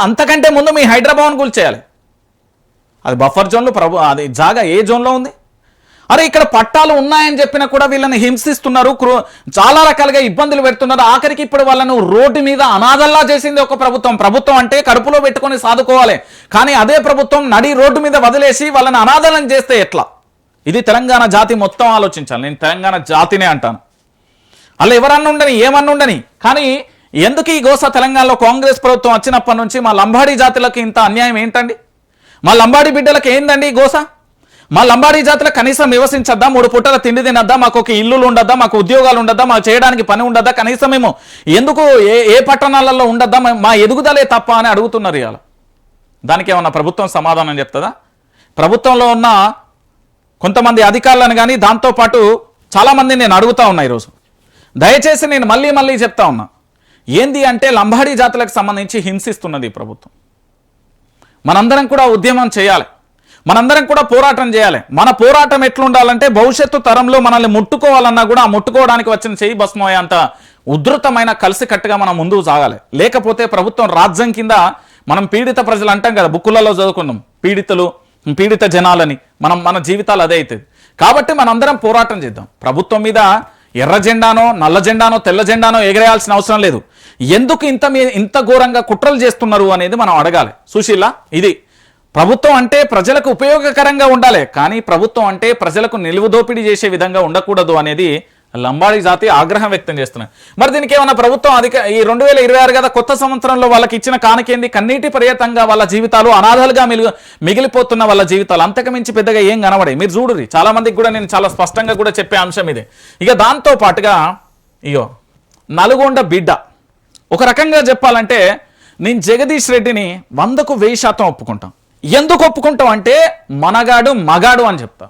అంతకంటే ముందు మీ హైదరాబాద్ కూల్చేయాలి. అది బఫర్ జోన్లు, అది జాగా ఏ జోన్లో ఉంది? అరే ఇక్కడ పట్టాలు ఉన్నాయని చెప్పినా కూడా వీళ్ళని హింసిస్తున్నారు, చాలా రకాలుగా ఇబ్బందులు పెడుతున్నారు. ఆఖరికి ఇప్పుడు వాళ్ళను రోడ్డు మీద అనాథల్లా చేసింది ఒక ప్రభుత్వం. ప్రభుత్వం అంటే కడుపులో పెట్టుకొని సాదుకోవాలి, కానీ అదే ప్రభుత్వం నడి రోడ్డు మీద వదిలేసి వాళ్ళని అనాథలను చేస్తే ఎట్లా? ఇది తెలంగాణ జాతి మొత్తం ఆలోచించాలి. నేను తెలంగాణ జాతినే అంటాను. అలా ఎవరన్నా ఉండని ఏమన్నా ఉండని, కానీ ఎందుకు ఈ గోస? తెలంగాణలో కాంగ్రెస్ ప్రభుత్వం వచ్చినప్పటి నుంచి మా లంబాడీ జాతులకు ఇంత అన్యాయం ఏంటండి? మా లంబాడీ బిడ్డలకు ఏందండి ఈ గోస? మా లంబాడీ జాతులకు కనీసం నివసించద్దా? 3 పూటల తిండి తినద్దా? మాకు ఒక ఇల్లులు ఉండద్దా? మాకు ఉద్యోగాలు ఉండద్దా? మాకు చేయడానికి పని ఉండద్దా? కనీసం మేము ఎందుకు ఏ పట్టణాలలో ఉండద్దా? మా ఎదుగుదలే తప్ప అని అడుగుతున్నారు ఇవాళ. దానికి ఏమన్నా ప్రభుత్వం సమాధానం చెప్తుందా? ప్రభుత్వంలో ఉన్న కొంతమంది అధికారులను కానీ దాంతోపాటు చాలామంది నేను అడుగుతా ఉన్నా ఈరోజు. దయచేసి నేను మళ్ళీ చెప్తా ఉన్నా, ఏంది అంటే లంబాడీ జాతులకు సంబంధించి హింసిస్తున్నది ఈ ప్రభుత్వం. మనందరం కూడా ఉద్యమం చేయాలి, మనందరం కూడా పోరాటం చేయాలి. మన పోరాటం ఎట్లుండాలంటే భవిష్యత్తు తరంలో మనల్ని ముట్టుకోవాలన్నా కూడా ఆ ముట్టుకోవడానికి వచ్చిన చెయ్యి భస్మయ్యేంత ఉధృతమైన కలిసికట్టుగా మనం ముందుకు సాగాలి. లేకపోతే ప్రభుత్వం రాజ్యం కింద మనం పీడిత ప్రజలు అంటాం కదా, బుక్కులలో చదువుకున్నాం, పీడిత జనాలని. మన జీవితాలు అదే అవుతుంది. కాబట్టి మనందరం పోరాటం చేద్దాం. ప్రభుత్వం మీద ఎర్ర జెండానో నల్ల జెండానో తెల్ల జెండానో ఎగరేయాల్సిన అవసరం లేదు. ఎందుకు ఇంత ఘోరంగా కుట్రలు చేస్తున్నారు అనేది మనం అడగాలి. సుశీల, ఇది ప్రభుత్వం అంటే ప్రజలకు ఉపయోగకరంగా ఉండాలి, కానీ ప్రభుత్వం అంటే ప్రజలకు నిలువుదోపిడీ చేసే విధంగా ఉండకూడదు అనేది లంబాడీ జాతి ఆగ్రహం వ్యక్తం చేస్తున్నారు. మరి దీనికి ఏమన్నా ప్రభుత్వం ఈ 2026 కదా కొత్త సంవత్సరంలో వాళ్ళకి ఇచ్చిన కానుకేంది? కన్నీటి పర్యతంగా వాళ్ళ జీవితాలు అనాథలుగా మిగిలిపోతున్న వాళ్ళ జీవితాలు, అంతకు మించి పెద్దగా ఏం కనబడే. మీరు చూడుర్రి, చాలా మందికి కూడా నేను చాలా స్పష్టంగా కూడా చెప్పే అంశం ఇదే. ఇక దాంతో పాటుగా నల్గొండ బిడ్డ, ఒక రకంగా చెప్పాలంటే నేను జగదీష్ రెడ్డిని 100కు 1000% ఒప్పుకుంటాం. ఎందుకు ఒప్పుకుంటాం అంటే మనగాడు మగాడు అని చెప్తా.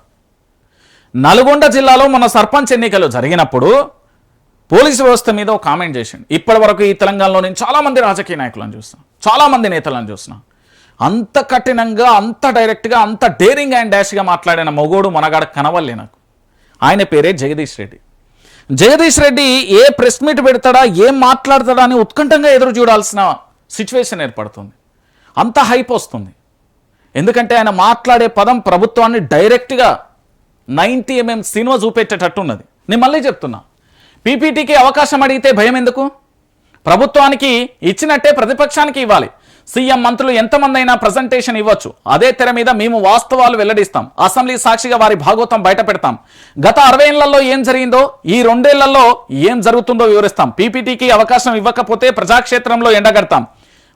నల్గొండ జిల్లాలో మన సర్పంచ్ ఎన్నికలు జరిగినప్పుడు పోలీసు వ్యవస్థ మీద ఒక కామెంట్ చేసిండు. ఇప్పటి వరకు ఈ తెలంగాణలో నేను చాలామంది రాజకీయ నాయకులను చూస్తున్నాను, చాలామంది నేతలను చూస్తున్నాను. అంత కఠినంగా, అంత డైరెక్ట్గా, అంత డేరింగ్ అండ్ డాష్గా మాట్లాడిన మొగోడు మనగాడు కనవల్లే నాకు. ఆయన పేరే జగదీష్ రెడ్డి. జగదీష్ రెడ్డి ఏ ప్రెస్ మీట్ పెడతాడా, ఏం మాట్లాడతాడా అని ఉత్కంఠంగా ఎదురు చూడాల్సిన సిచ్యువేషన్ ఏర్పడుతుంది. అంత హైప్ వస్తుంది. ఎందుకంటే ఆయన మాట్లాడే పదం ప్రభుత్వాన్ని డైరెక్ట్గా 90 mm సినిమా చూపెట్టేటట్టున్నది. నేను మళ్ళీ చెప్తున్నా, పీపీటీకి అవకాశం అడిగితే భయం ఎందుకు? ప్రభుత్వానికి ఇచ్చినట్టే ప్రతిపక్షానికి ఇవ్వాలి. సీఎం మంత్రులు ఎంతమంది అయినా ప్రజెంటేషన్ ఇవ్వచ్చు. అదే తెర మీద మేము వాస్తవాలు వెల్లడిస్తాం. అసెంబ్లీ సాక్షిగా వారి భాగోతం బయట పెడతాం. గత 60 ఏళ్లలో ఏం జరిగిందో, ఈ 2 ఏళ్లలో ఏం జరుగుతుందో వివరిస్తాం. పీపీటీకి అవకాశం ఇవ్వకపోతే ప్రజాక్షేత్రంలో ఎండగడతాం.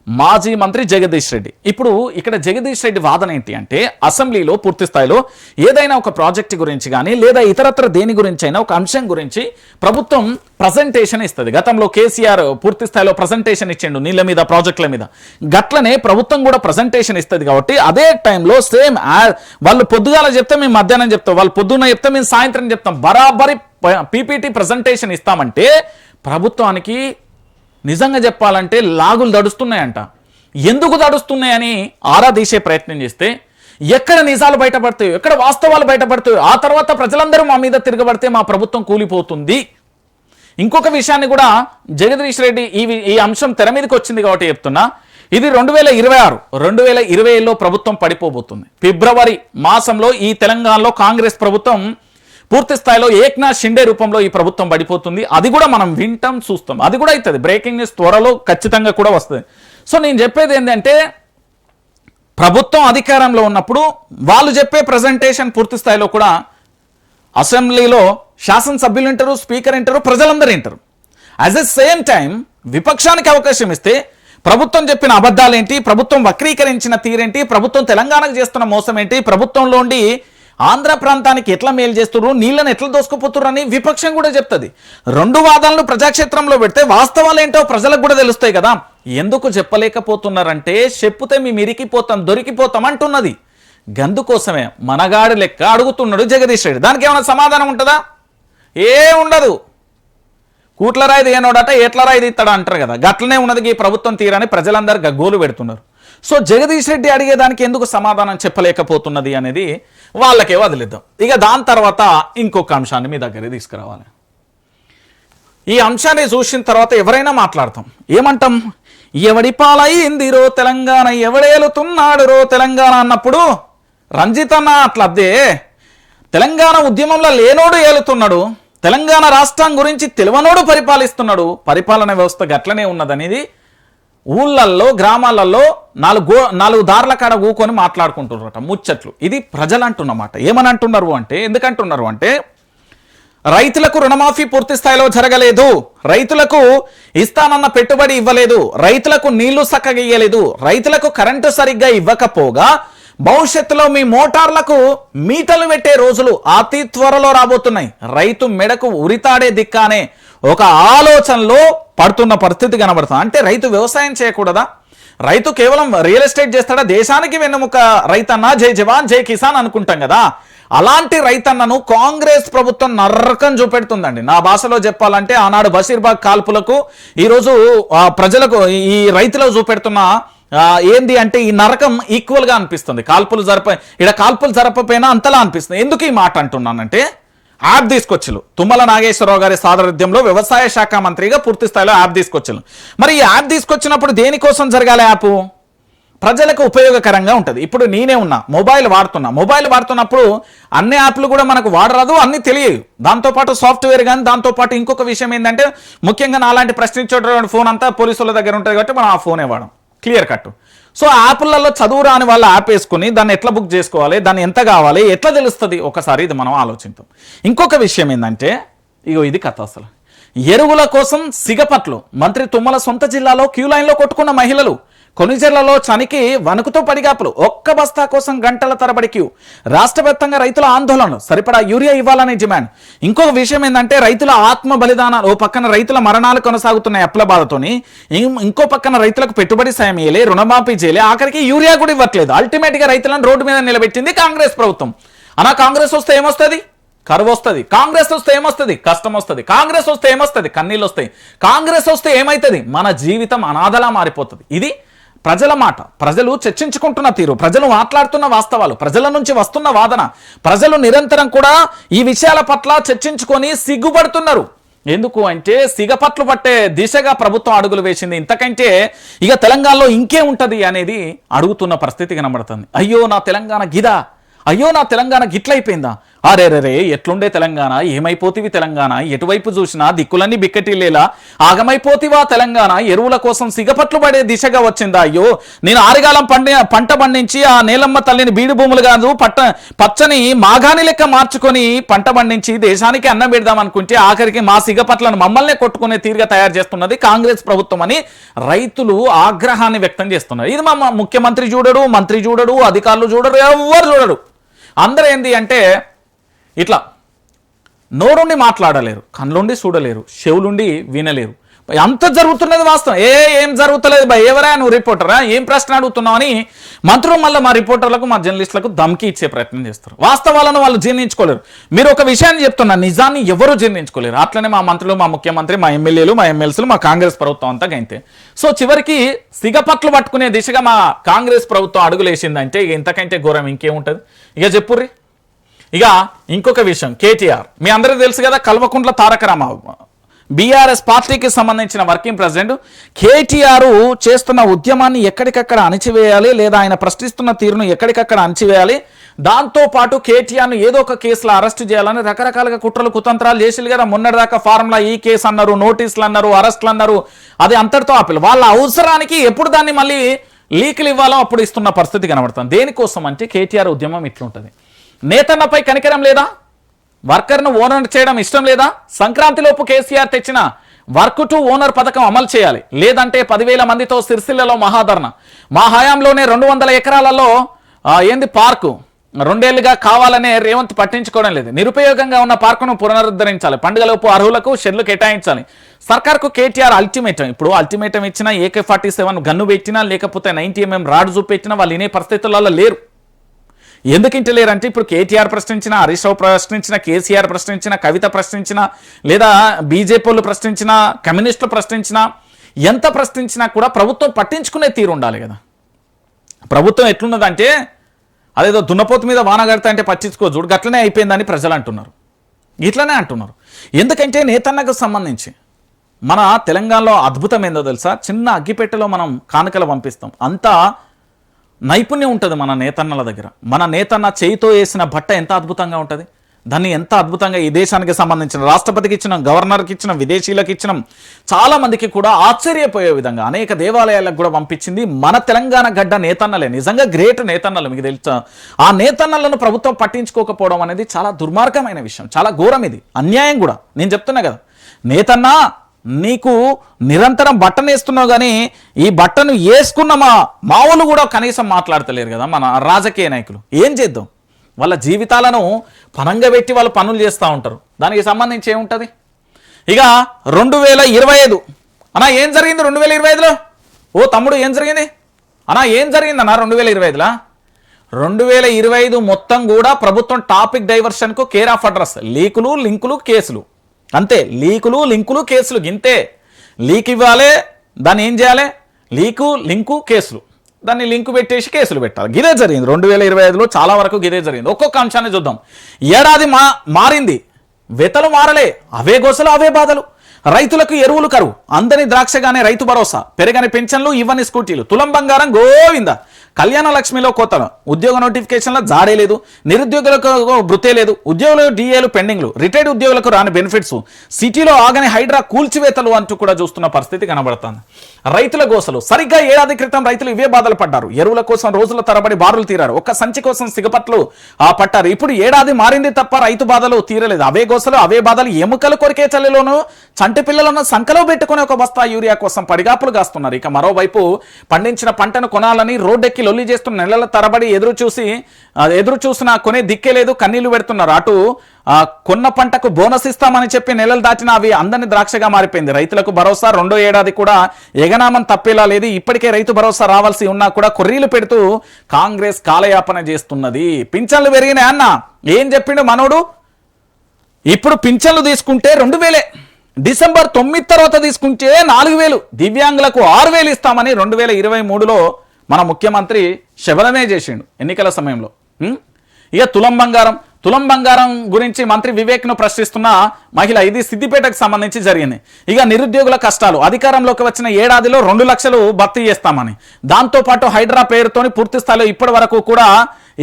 మాజీ మంత్రి జగదీష్ రెడ్డి. ఇప్పుడు ఇక్కడ జగదీష్ రెడ్డి వాదన ఏంటి అంటే, అసెంబ్లీలో పూర్తి స్థాయిలో ఏదైనా ఒక ప్రాజెక్ట్ గురించి కానీ లేదా ఇతరత్ర దేని గురించి అయినా ఒక అంశం గురించి ప్రభుత్వం ప్రజెంటేషన్ ఇస్తుంది. గతంలో కేసీఆర్ పూర్తి స్థాయిలో ప్రజెంటేషన్ ఇచ్చిండు నీళ్ళ మీద, ప్రాజెక్టుల మీద. గట్లనే ప్రభుత్వం కూడా ప్రజెంటేషన్ ఇస్తుంది. కాబట్టి అదే టైంలో సేమ్ వాళ్ళు పొద్దుగాల చెప్తే మేము మధ్యాహ్నం చెప్తాం, వాళ్ళు పొద్దున్న చెప్తే మేము సాయంత్రం చెప్తాం. బరాబరి పీపీటీ ప్రజెంటేషన్ ఇస్తామంటే ప్రభుత్వానికి నిజంగా చెప్పాలంటే లాగులు దడుస్తున్నాయంట. ఎందుకు దడుస్తున్నాయని ఆరా తీసే ప్రయత్నం చేస్తే ఎక్కడ నిజాలు బయటపడతాయో, ఎక్కడ వాస్తవాలు బయటపడతాయో, ఆ తర్వాత ప్రజలందరూ మా మీద తిరగబడితే మా ప్రభుత్వం కూలిపోతుంది. ఇంకొక విషయాన్ని కూడా జగదీష్ రెడ్డి ఈ అంశం తెర మీదకి వచ్చింది కాబట్టి చెప్తున్నా. ఇది 2026, 2027లో ప్రభుత్వం పడిపోబోతుంది. ఫిబ్రవరి మాసంలో ఈ తెలంగాణలో కాంగ్రెస్ ప్రభుత్వం పూర్తి స్థాయిలో ఏక్నాథ్ షిండే రూపంలో ఈ ప్రభుత్వం పడిపోతుంది. అది కూడా మనం వింటాం, చూస్తాం. అది కూడా అవుతుంది. బ్రేకింగ్ న్యూస్ త్వరలో ఖచ్చితంగా కూడా వస్తుంది. సో నేను చెప్పేది ఏంటంటే, ప్రభుత్వం అధికారంలో ఉన్నప్పుడు వాళ్ళు చెప్పే ప్రజెంటేషన్ పూర్తి స్థాయిలో కూడా అసెంబ్లీలో శాసనసభ్యులు వింటారు, స్పీకర్ వింటారు, ప్రజలందరూ వింటారు. అట్ ద సేమ్ టైం విపక్షానికి అవకాశం ఇస్తే ప్రభుత్వం చెప్పిన అబద్ధాలేంటి, ప్రభుత్వం వక్రీకరించిన తీరేంటి, ప్రభుత్వం తెలంగాణకు చేస్తున్న మోసం ఏంటి, ప్రభుత్వంలోండి ఆంధ్ర ప్రాంతానికి ఎట్లా మేలు చేస్తున్నారు, నీళ్ళని ఎట్లా దోసుకుపోతున్నారు అని విపక్షం కూడా చెప్తుంది. 2 వాదనలు ప్రజాక్షేత్రంలో పెడితే వాస్తవాలు ఏంటో ప్రజలకు కూడా తెలుస్తాయి కదా. ఎందుకు చెప్పలేకపోతున్నారంటే, చెప్పుతే మేము ఇరికిపోతాం, దొరికిపోతాం అంటున్నది. గందుకోసమే మనగాడి లెక్క అడుగుతున్నాడు జగదీష్ రెడ్డి. దానికి ఏమైనా సమాధానం ఉంటుందా? ఏ ఉండదు. కూట్ల రాయిది ఏనోడట, ఎట్ల రాయిది ఇస్తాడా అంటారు కదా, గట్లనే ఉన్నది ఈ ప్రభుత్వం తీరని ప్రజలందరూ గగ్గోలు పెడుతున్నారు. సో జగదీష్ రెడ్డి అడిగేదానికి ఎందుకు సమాధానం చెప్పలేకపోతున్నది అనేది వాళ్ళకే వదిలేద్దాం. ఇక దాని తర్వాత ఇంకొక అంశాన్ని మీ దగ్గర తీసుకురావాలి. ఈ అంశాన్ని చూసిన తర్వాత ఎవరైనా మాట్లాడతాం, ఏమంటాం? ఎవడి పాలైందిరో తెలంగాణ, ఎవడేలుతున్నాడు రో తెలంగాణ అన్నప్పుడు రంజిత్ అన్న అట్లద్దే తెలంగాణ ఉద్యమంలో లేనోడు ఏలుతున్నాడు, తెలంగాణ రాష్ట్రం గురించి తెలివనోడు పరిపాలిస్తున్నాడు, పరిపాలన వ్యవస్థ గట్లనే ఉన్నదనేది ఊళ్ళల్లో గ్రామాలలో నాలుగు దారుల కాడ కూకొని మాట్లాడుకుంటున్నారట ముచ్చట్లు. ఇది ప్రజలు అంటున్నమాట. ఏమని అంటున్నారు అంటే, ఎందుకంటున్నారు అంటే, రైతులకు రుణమాఫీ పూర్తి స్థాయిలో జరగలేదు, రైతులకు ఇస్తానన్న పెట్టుబడి ఇవ్వలేదు, రైతులకు నీళ్లు చక్కగా ఇయ్యలేదు, రైతులకు కరెంటు సరిగ్గా ఇవ్వకపోగా భవిష్యత్తులో మీ మోటార్లకు మీటలు పెట్టే రోజులు అతి త్వరలో రాబోతున్నాయి, రైతు మెడకు ఉరితాడే దిక్కానే ఒక ఆలోచనలో పడుతున్న పరిస్థితి కనబడుతుంది. అంటే రైతు వ్యవసాయం చేయకూడదా? రైతు కేవలం రియల్ ఎస్టేట్ చేస్తాడా? దేశానికి వెన్నెముక రైతన్న, జై జవాన్ జై కిసాన్ అనుకుంటాం కదా, అలాంటి రైతన్నను కాంగ్రెస్ ప్రభుత్వం నరకం చూపెడుతుందండి. నా భాషలో చెప్పాలంటే ఆనాడు బషీర్బాగ్ కాల్పులకు ఈరోజు ప్రజలకు ఈ రైతులకు చూపెడుతున్న ఏంది అంటే ఈ నరకం ఈక్వల్ గా అనిపిస్తుంది. కాల్పులు జరపపోయినా అంతలా అనిపిస్తుంది. ఎందుకు ఈ మాట అంటున్నానంటే, యాప్ తీసుకొచ్చిలు తుమ్మల నాగేశ్వరరావు గారి సారథ్యంలో వ్యవసాయ శాఖ మంత్రిగా పూర్తి స్థాయిలో యాప్ తీసుకొచ్చిలు. మరి ఈ యాప్ తీసుకొచ్చినప్పుడు దేనికోసం జరగాలి? యాప్ ప్రజలకు ఉపయోగకరంగా ఉంటుంది. ఇప్పుడు నేనే ఉన్నా, మొబైల్ వాడుతున్నప్పుడు అన్ని యాప్లు కూడా మనకు వాడరాదు, అన్ని తెలియదు. దాంతోపాటు సాఫ్ట్వేర్ కానీ, దాంతోపాటు ఇంకొక విషయం ఏంటంటే, ముఖ్యంగా నాలాంటి ప్రశ్నించేటువంటి ఫోన్ అంతా పోలీసుల దగ్గర ఉంటుంది కాబట్టి మనం ఆ ఫోనే వాడడం, క్లియర్ కట్. సో యాప్లలో చదువు రాని వాళ్ళు యాప్ వేసుకుని దాన్ని ఎట్లా బుక్ చేసుకోవాలి, దాన్ని ఎంత కావాలి, ఎట్లా తెలుస్తుంది? ఒకసారి ఇది మనం ఆలోచిద్దాం. ఇంకొక విషయం ఏంటంటే, ఇది కథ. అసలు ఎరువుల కోసం సిగపట్లు మంత్రి తుమ్మల సొంత జిల్లాలో క్యూ లైన్లో కొట్టుకున్న మహిళలు, కొనిజర్లలో చనికి వణుకుతో పడిగాపులు, ఒక్క బస్తా కోసం గంటల తరబడి క్యూ, రాష్ట్ర వ్యాప్తంగా రైతుల ఆందోళన, సరిపడా యూరియా ఇవ్వాలనే డిమాండ్. ఇంకొక విషయం ఏంటంటే, రైతుల ఆత్మ బలిదానాలు, ఓ పక్కన రైతుల మరణాలు కొనసాగుతున్నాయి అప్పుల బాధతోని, ఇంకో పక్కన రైతులకు పెట్టుబడి సాయం ఇయ్యలే, రుణమాఫీ చేయలే, ఆఖరికి యూరియా కూడా ఇవ్వట్లేదు. అల్టిమేట్ గా రైతులను రోడ్డు మీద నిలబెట్టింది కాంగ్రెస్ ప్రభుత్వం. అలా కాంగ్రెస్ వస్తే ఏమొస్తుంది? కరువు వస్తుంది. కాంగ్రెస్ వస్తే ఏమొస్తుంది? కష్టం వస్తుంది. కాంగ్రెస్ వస్తే ఏమొస్తుంది? కన్నీళ్ళు వస్తాయి. కాంగ్రెస్ వస్తే ఏమవుతుంది? మన జీవితం అనాథలా మారిపోతుంది. ఇది ప్రజల మాట, ప్రజలు చర్చించుకుంటున్న తీరు, ప్రజలు మాట్లాడుతున్న వాస్తవాలు, ప్రజల నుంచి వస్తున్న వాదన. ప్రజలు నిరంతరం కూడా ఈ విషయాల పట్ల చర్చించుకొని సిగ్గుపడుతున్నారు. ఎందుకు అంటే, సిగపట్లు పట్టే దిశగా ప్రభుత్వం అడుగులు వేసింది. ఇంతకంటే ఇక తెలంగాణలో ఇంకే ఉంటది అనేది అడుగుతున్న పరిస్థితి కనబడుతుంది. అయ్యో నా తెలంగాణ గిదా, అయ్యో నా తెలంగాణ గిట్లయిపోయిందా, అరేరే ఎట్లుండే తెలంగాణ, ఏమైపోతివి తెలంగాణ, ఎటువైపు చూసినా దిక్కులన్నీ బిక్కటిల్లేలా ఆగమైపోతివా తెలంగాణ, ఎరువుల కోసం సిగపట్లు పడే దిశగా వచ్చిందా, అయ్యో నేను ఆరుగాలం పంట పండించి ఆ నేలమ్మ తల్లిని బీడు భూములు కాదు పచ్చని మాగాని లెక్క మార్చుకొని పంట పండించి దేశానికి అన్నం పెడదాం అనుకుంటే ఆఖరికి మా సిగపట్లను మమ్మల్నే కొట్టుకునే తీరుగా తయారు చేస్తున్నది కాంగ్రెస్ ప్రభుత్వం అని రైతులు ఆగ్రహాన్ని వ్యక్తం చేస్తున్నారు. ఇది మా ముఖ్యమంత్రి చూడడు, మంత్రి చూడడు, అధికారులు చూడరు, ఎవరు చూడరు. అందరూ ఏంది అంటే, ఇట్లా నోరుండి మాట్లాడలేరు, కళ్ళుండి చూడలేరు, చెవులుండి వినలేరు. అంత జరుగుతున్నది వాస్తవం. ఏం జరుగుతలేదు భయ్, ఎవరా నువ్వు రిపోర్టరా, ఏం ప్రశ్న అడుగుతున్నావు అని మంత్రులు మళ్ళీ మా రిపోర్టర్లకు, మా జర్నలిస్టులకు దమ్కి ఇచ్చే ప్రయత్నం చేస్తారు. వాస్తవాలను వాళ్ళు జీర్ణించుకోలేరు. మీరు ఒక విషయాన్ని చెప్తున్నా, నిజాన్ని ఎవరు జీర్ణించుకోలేరు. అట్లనే మా మంత్రులు, మా ముఖ్యమంత్రి, మా ఎమ్మెల్యేలు, మా ఎమ్మెల్సీలు, మా కాంగ్రెస్ ప్రభుత్వం అంతా గైతే. సో చివరికి సిగపట్లు పట్టుకునే దిశగా మా కాంగ్రెస్ ప్రభుత్వం అడుగులేసిందంటే ఇక ఇంతకంటే ఘోరం ఇంకేముంటుంది? ఇక చెప్పుర్రి. ఇక ఇంకొక విషయం, కేటీఆర్ మీ అందరికీ తెలుసు కదా, కల్వకుంట్ల తారక రామారావు బీఆర్ఎస్ పార్టీకి సంబంధించిన వర్కింగ్ ప్రెసిడెంట్. కేటీఆర్ చేస్తున్న ఉద్యమాన్ని ఎక్కడికక్కడ అణిచివేయాలి, లేదా ఆయన ప్రశ్నిస్తున్న తీరును ఎక్కడికక్కడ అణిచివేయాలి, దాంతోపాటు కేటీఆర్ను ఏదో ఒక కేసులో అరెస్ట్ చేయాలని రకరకాలుగా కుట్రలు కుతంత్రాలు చేసిలు కదా. మొన్నటిదాకా ఫార్ములా ఈ కేసు అన్నారు, నోటీసులు అన్నారు, అరెస్టులు అన్నారు. అది అంతటితో ఆపిల్. వాళ్ళ అవసరానికి ఎప్పుడు దాన్ని మళ్ళీ లీకులు ఇవ్వాలో అప్పుడు ఇస్తున్న పరిస్థితి కనబడుతుంది. దేనికోసం అంటే, కేటీఆర్ ఉద్యమం ఇట్లుంటుంది. నేతన్నపై కనికరం లేదా, వర్కర్ను ఓనర్ చేయడం ఇష్టం లేదా, సంక్రాంతిలోపు కేసీఆర్ తెచ్చిన వర్క్ టు ఓనర్ పథకం అమలు చేయాలి, లేదంటే 10,000 మందితో సిరిసిల్లలో మహాధరణ, మా హయాంలోనే 200 ఎకరాలలో పార్కు 2 ఏళ్లుగా కావాలనే రేవంత్ పట్టించుకోవడం లేదు, నిరుపయోగంగా ఉన్న పార్కును పునరుద్ధరించాలి, పండుగలోపు అర్హులకు షెడ్లు కేటాయించాలి, సర్కార్కు కేటీఆర్ అల్టిమేటం. ఇప్పుడు అల్టిమేటం ఇచ్చినా, AK-47 గన్ను పెట్టినా, లేకపోతే 90mm రాడ్ చూపెట్టినా వాళ్ళు వినే పరిస్థితులలో లేరు. ఎందుకు ఇంటలేరంటే, ఇప్పుడు కేటీఆర్ ప్రశ్నించిన, హరీష్ రావు ప్రశ్నించిన, కేసీఆర్ ప్రశ్నించిన, కవిత ప్రశ్నించిన, లేదా బీజేపీ వాళ్ళు ప్రశ్నించిన, కమ్యూనిస్టులు ప్రశ్నించిన, ఎంత ప్రశ్నించినా కూడా ప్రభుత్వం పట్టించుకునే తీరు ఉండాలి కదా. ప్రభుత్వం ఎట్లున్నదంటే, అదేదో దున్నపోతు మీద వాన కడతా అంటే పట్టించుకో చూడు, గట్లనే అయిపోయిందని ప్రజలు అంటున్నారు. ఇట్లనే అంటున్నారు. ఎందుకంటే నేతన్నకు సంబంధించి మన తెలంగాణలో అద్భుతం ఏందో తెలుసా, చిన్న అగ్గిపెట్టెలో మనం కానుకలు పంపిస్తాం, అంతా నైపుణ్యం ఉంటుంది మన నేతన్నల దగ్గర. మన నేతన్న చేయితో వేసిన బట్ట ఎంత అద్భుతంగా ఉంటుంది. దాన్ని ఎంత అద్భుతంగా ఈ దేశానికి సంబంధించిన రాష్ట్రపతికి ఇచ్చినాం, గవర్నర్కి ఇచ్చినాం, విదేశీయులకు ఇచ్చినాం, చాలా మందికి కూడా ఆశ్చర్యపోయే విధంగా అనేక దేవాలయాలకు కూడా పంపించింది మన తెలంగాణ గడ్డ నేతన్నలే. నిజంగా గ్రేట్ నేతన్నలు. మీకు తెలుసా, ఆ నేతన్నలను ప్రభుత్వం పట్టించుకోకపోవడం అనేది చాలా దుర్మార్గమైన విషయం, చాలా ఘోరం, ఇది అన్యాయం కూడా. నేను చెప్తున్నా కదా, నేతన్నా నీకు నిరంతరం బట్టను వేస్తున్నావు, కానీ ఈ బట్టను వేసుకున్న మా వాళ్ళు కూడా కనీసం మాట్లాడతలేరు కదా మన రాజకీయ నాయకులు. ఏం చేద్దాం, వాళ్ళ జీవితాలను పనంగా పెట్టి వాళ్ళు పనులు చేస్తూ ఉంటారు. దానికి సంబంధించి ఏముంటుంది. ఇక 2025 అన్నా ఏం జరిగింది 2025లో? ఓ తమ్ముడు ఏం జరిగింది అన్నా, ఏం జరిగిందన్నా 2025లో? 2025 మొత్తం కూడా ప్రభుత్వం టాపిక్ డైవర్షన్కు కేర్ ఆఫ్ అడ్రస్, లీకులు, లింకులు, కేసులు, అంతే. లీకులు, లింకులు, కేసులు, ఇంతే. లీక్ ఇవ్వాలి, దాన్ని ఏం చేయాలి, లీకు, లింకు, కేసులు, దాన్ని లింకు పెట్టేసి కేసులు పెట్టాలి. గిదే జరిగింది 2025లో, చాలా వరకు గిదే జరిగింది. ఒక్కొక్క అంశాన్ని చూద్దాం. ఏడాది మారింది, వెతలు మారలే, అవే గోసలు, అవే బాధలు. రైతులకు ఎరువులు కరువు, అందని ద్రాక్షగానే రైతు భరోసా, పెరగని పెన్షన్లు, ఇవ్వని స్కూటీలు, తులం బంగారం గోవింద, కళ్యాణ లక్ష్మిలో కోతలు, ఉద్యోగ నోటిఫికేషన్ల జాడే లేదు, నిరుద్యోగులకు వృత్తే లేదు, ఉద్యోగులకు డిఏలు పెండింగ్లు, రిటైర్డ్ ఉద్యోగులకు రాని బెనిఫిట్స్, సిటీలో ఆగని హైడ్రా కూల్చివేతలు అంటూ కూడా చూస్తున్న పరిస్థితి కనబడుతుంది. రైతుల గోసలు, సరిగ్గా ఏడాది క్రితం రైతులు ఇవే బాధలు పడ్డారు. ఎరువుల కోసం రోజుల తరబడి బారులు తీరారు, ఒక్క సంచి కోసం సిగపట్లు పట్టారు. ఇప్పుడు ఏడాది మారింది తప్ప రైతు బాధలు తీరలేదు. అవే గోసలు, అవే బాధలు. ఎముకలు కొరికే చలిలోనూ చంటి పిల్లలను సంకలో పెట్టుకుని ఒక బస్తా యూరియా కోసం పడిగాపులు కాస్తున్నారు. ఇక మరోవైపు పండించిన పంటను కొనాలని రోడ్డెక్కి లొల్లి చేస్తున్న నెలల తరబడి ఎదురు చూసినా కొనే దిక్కే లేదు, కన్నీళ్లు పెడుతున్నారు. అటు కొన్న పంటకు బోనస్ ఇస్తామని చెప్పి నెలలు దాటినా అవి అందని ద్రాక్షగా మారిపోయింది. రైతులకు భరోసా రెండో ఏడాది కూడా ఎగనామం తప్పేలా లేదు. ఇప్పటికే రైతు భరోసా రావాల్సి ఉన్నా కూడా కొర్రీలు పెడుతూ కాంగ్రెస్ కాలయాపన చేస్తున్నది. పింఛన్లు పెరిగినాయి అన్న, ఏం చెప్పిండు మనోడు? ఇప్పుడు పింఛన్లు తీసుకుంటే 2000, డిసెంబర్ 9 తర్వాత తీసుకుంటే 4000, దివ్యాంగులకు 6000 ఇస్తామని 2023లో మన ముఖ్యమంత్రి శబదమే చేసిండు ఎన్నికల సమయంలో. ఇక తులం బంగారం గురించి మంత్రి వివేక్ను ప్రశ్నిస్తున్న మహిళ, ఇది సిద్దిపేటకు సంబంధించి జరిగింది. ఇక నిరుద్యోగుల కష్టాలు, అధికారంలోకి వచ్చిన ఏడాదిలో 2 లక్షలు భర్తీ చేస్తామని, దాంతోపాటు హైడ్రా పేరుతోని పూర్తి స్థాయిలో ఇప్పటి వరకు కూడా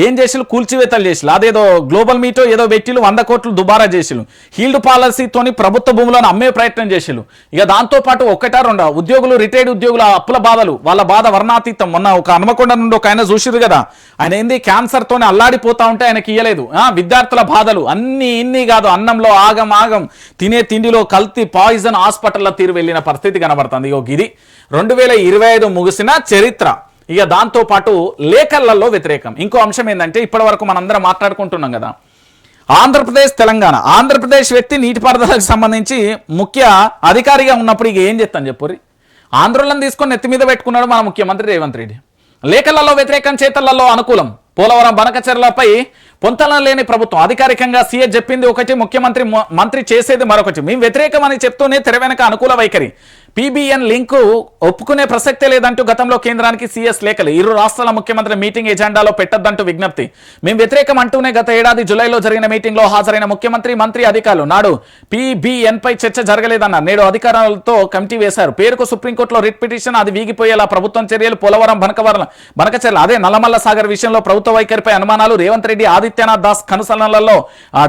ఏం చేసిలు, కూల్చివేతలు చేసిలు. అదేదో గ్లోబల్ మీటో ఏదో పెట్టిలు, 100 కోట్లు దుబారా చేసిలు. హీల్డ్ పాలసీతోని ప్రభుత్వ భూములను అమ్మే ప్రయత్నం చేసిలు. ఇక దాంతోపాటు 1-2 ఉద్యోగులు, రిటైర్డ్ ఉద్యోగుల అప్పుల బాధలు, వాళ్ళ బాధ వర్ణాతీతం. మొన్న ఒక హనుమకొండ నుండి ఒక ఆయన చూసిరు కదా, ఆయన ఏంది క్యాన్సర్ తోనే అల్లాడిపోతా ఉంటే ఆయనకి ఇయ్యలేదు. విద్యార్థుల బాధలు అన్ని ఇన్ని కాదు, అన్నంలో ఆగం, తినే తిండిలో కల్తీ, పాయిజన్, హాస్పిటల్లో తీరు వెళ్ళిన పరిస్థితి కనబడుతుంది. ఇగో ఇది 2025 ముగిసిన చరిత్ర. ఇక దాంతోపాటు లేఖలలో వ్యతిరేకం. ఇంకో అంశం ఏంటంటే, ఇప్పటి వరకు మనందరం మాట్లాడుకుంటున్నాం కదా, ఆంధ్రప్రదేశ్, తెలంగాణ. ఆంధ్రప్రదేశ్ వ్యక్తి నీటిపారుదలకు సంబంధించి ముఖ్య అధికారిగా ఉన్నప్పుడు ఇక ఏం చెప్తాను చెప్పుర్రి, ఆంధ్రులను తీసుకొని నెత్తి మీద పెట్టుకున్నాడు మన ముఖ్యమంత్రి రేవంత్ రెడ్డి. లేఖలలో వ్యతిరేకం, చేతలలో అనుకూలం. పోలవరం బనకచెర్లపై పొంతన లేని ప్రభుత్వం. అధికారికంగా సీఎం చెప్పింది ఒకటి, మంత్రి చేసేది మరొకటి. మేము వ్యతిరేకం అని చెప్తూనే తెర వెనక అనుకూల వైఖరి. పీబీఎన్ లింకు ఒప్పుకునే ప్రసక్తే లేదంటూ గతంలో కేంద్రానికి సీఎస్ లేఖలు. ఇరు రాష్ట్రాల ముఖ్యమంత్రి మీటింగ్ ఎజెండాలో పెట్టొద్దంటూ విజ్ఞప్తి. మేము వ్యతిరేకం అంటూనే గత ఏడాది జులైలో జరిగిన మీటింగ్లో హాజరైన ముఖ్యమంత్రి, మంత్రి, అధికారులు నాడు పీబీఎన్ పై చర్చ జరగలేదన్నారు. నేడు అధికారులతో కమిటీ వేశారు. పేరుకు సుప్రీంకోర్టులో రిట్ పిటిషన్, అది వీగిపోయేలా ప్రభుత్వం చర్యలు. పోలవరం బనకచెర్ల, అదే నల్లమల్ల సాగర్ విషయంలో ప్రభుత్వ వైఖరిపై అనుమానాలు. రేవంత్ రెడ్డి, ఆదిత్యనాథ్ దాస్ కనుసలనలలో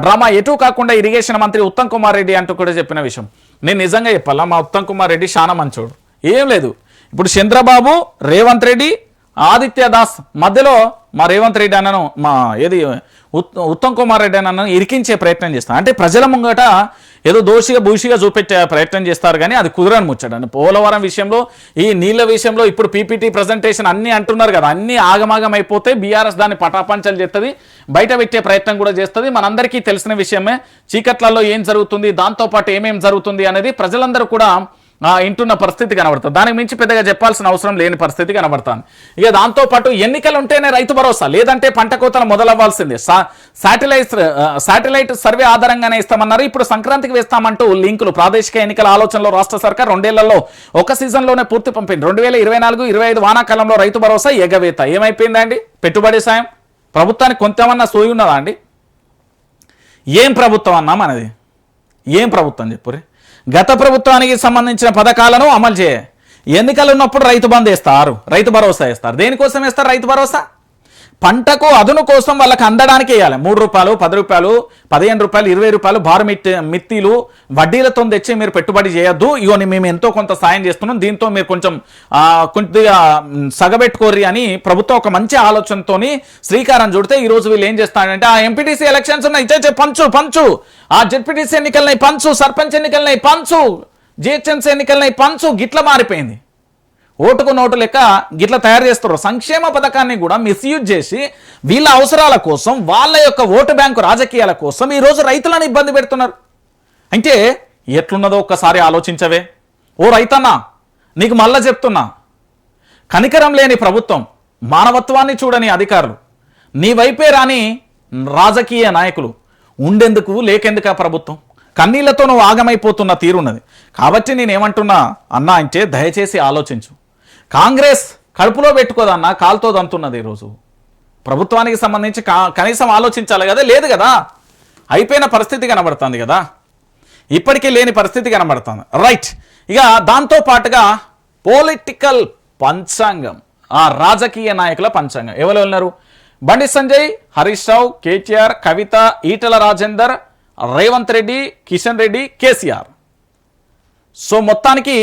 డ్రామా ఎటూ కాకుండా ఇరిగేషన్ మంత్రి ఉత్తమ్ కుమార్ రెడ్డి అంటూ కూడా చెప్పిన విషయం. నేను నిజంగా చెప్పాలా, మా ఉత్తమ్ కుమార్ రెడ్డి చాలా మంచోడు. ఏం లేదు, ఇప్పుడు చంద్రబాబు, రేవంత్ రెడ్డి, ఆదిత్య దాస్ మధ్యలో మా రేవంత్ రెడ్డి అన్నను, మా ఉత్తమ్ కుమార్ రెడ్డి అన్నను ఇరికించే ప్రయత్నం చేస్తాను. అంటే ప్రజల ముంగట ఏదో దోషిగా భూషిగా చూపెట్టే ప్రయత్నం చేస్తారు, కానీ అది కుదరని ముచ్చడండి. పోలవరం విషయంలో, ఈ నీళ్ళ విషయంలో ఇప్పుడు పీపీటీ ప్రజెంటేషన్ అన్నీ అంటున్నారు కదా, అన్నీ ఆగమాగం అయిపోతే బీఆర్ఎస్ దాన్ని పటాపంచలు చేస్తుంది, బయట పెట్టే ప్రయత్నం కూడా చేస్తుంది. మనందరికీ తెలిసిన విషయమే. చీకట్లలో ఏం జరుగుతుంది, దాంతోపాటు ఏమేం జరుగుతుంది అనేది ప్రజలందరూ కూడా ఇంటున్న పరిస్థితి కనబడుతుంది. దానికి మించి పెద్దగా చెప్పాల్సిన అవసరం లేని పరిస్థితి కనబడుతుంది. ఇక దాంతోపాటు ఎన్నికలు ఉంటేనే రైతు భరోసా, లేదంటే పంట కోతలు మొదలవ్వాల్సిందే. శాటిలైట్ సర్వే ఆధారంగానే ఇస్తామన్నారు. ఇప్పుడు సంక్రాంతికి వేస్తామంటూ లింకులు. ప్రాదేశిక ఎన్నికల ఆలోచనలో రాష్ట్ర సర్కార్ 2 ఏళ్లలో ఒక సీజన్లోనే పూర్తి పంపింది. 2024-25 వానాకాలంలో రైతు భరోసా ఎగవేత. ఏమైపోయిందండి పెట్టుబడి సాయం? ప్రభుత్వానికి కొంతమన్నా సోయి ఉన్నదా అండి? ఏం ప్రభుత్వం అన్నా మనది? ఏం ప్రభుత్వం చెప్పురే? గత ప్రభుత్వానికి సంబంధించిన పథకాలను అమలు చేయ, ఎన్నికలు ఉన్నప్పుడు రైతు బంద్ వేస్తారు, రైతు భరోసా వేస్తారు. దేనికోసం వేస్తారు రైతు భరోసా? పంటకు అదును కోసం వాళ్ళకి అందడానికి వేయాలి. 3 రూపాయలు, 10 రూపాయలు, 15 రూపాయలు, 20 రూపాయలు భారు మిత్తిలు వడ్డీలతో తెచ్చి మీరు పెట్టుబడి చేయొద్దు, ఇగో మేము ఎంతో కొంత సాయం చేస్తున్నాం, దీంతో మీరు కొద్దిగా సగబెట్టుకోర్రి అని ప్రభుత్వం ఒక మంచి ఆలోచనతోని శ్రీకారం చుడితే ఈ రోజు వీళ్ళు ఏం చేస్తారంటే ఆ ఎంపీటీసీ ఎలక్షన్స్ ఉన్నాయి పంచు, ఆ జెడ్పీటీసీ ఎన్నికలనై పంచు, సర్పంచ్ ఎన్నికలనై పంచు, జిహెచ్ఎంసీ ఎన్నికలనై పంచు, గిట్ల మారిపోయింది. ఓటుకు నోటు లెక్క గిట్లా తయారు చేస్తారు. సంక్షేమ పథకాన్ని కూడా మిస్యూజ్ చేసి వీళ్ళ అవసరాల కోసం, వాళ్ళ యొక్క ఓటు బ్యాంకు రాజకీయాల కోసం ఈరోజు రైతులను ఇబ్బంది పెడుతున్నారు. అంటే ఎట్లున్నదో ఒక్కసారి ఆలోచించవే. ఓ రైతన్నా, నీకు మళ్ళా చెప్తున్నా, కనికరం లేని ప్రభుత్వం, మానవత్వాన్ని చూడని అధికారులు, నీ వైపే రాని రాజకీయ నాయకులు ఉండేందుకు లేకెందుకు ఆ ప్రభుత్వం? కన్నీళ్లతో నువ్వు ఆగమైపోతున్న తీరున్నది. కాబట్టి నేనేమంటున్నా అన్నా అంటే దయచేసి ఆలోచించు. కాంగ్రెస్ కడుపులో పెట్టుకోదన్నా, కాలుతో దంతున్నది. ఈరోజు ప్రభుత్వానికి సంబంధించి కనీసం ఆలోచించాలి కదా, లేదు కదా. అయిపోయిన పరిస్థితి కనబడుతుంది కదా, ఇప్పటికీ లేని పరిస్థితి కనబడుతుంది. రైట్. ఇక దాంతో పాటుగా పొలిటికల్ పంచాంగం, ఆ రాజకీయ నాయకుల పంచాంగం ఎవరు ఉన్నారు? బండి సంజయ్, హరీష్ రావు, కేటీఆర్, కవిత, ఈటల రాజేందర్, రేవంత్ రెడ్డి, కిషన్ రెడ్డి, కేసీఆర్. సో మొత్తానికి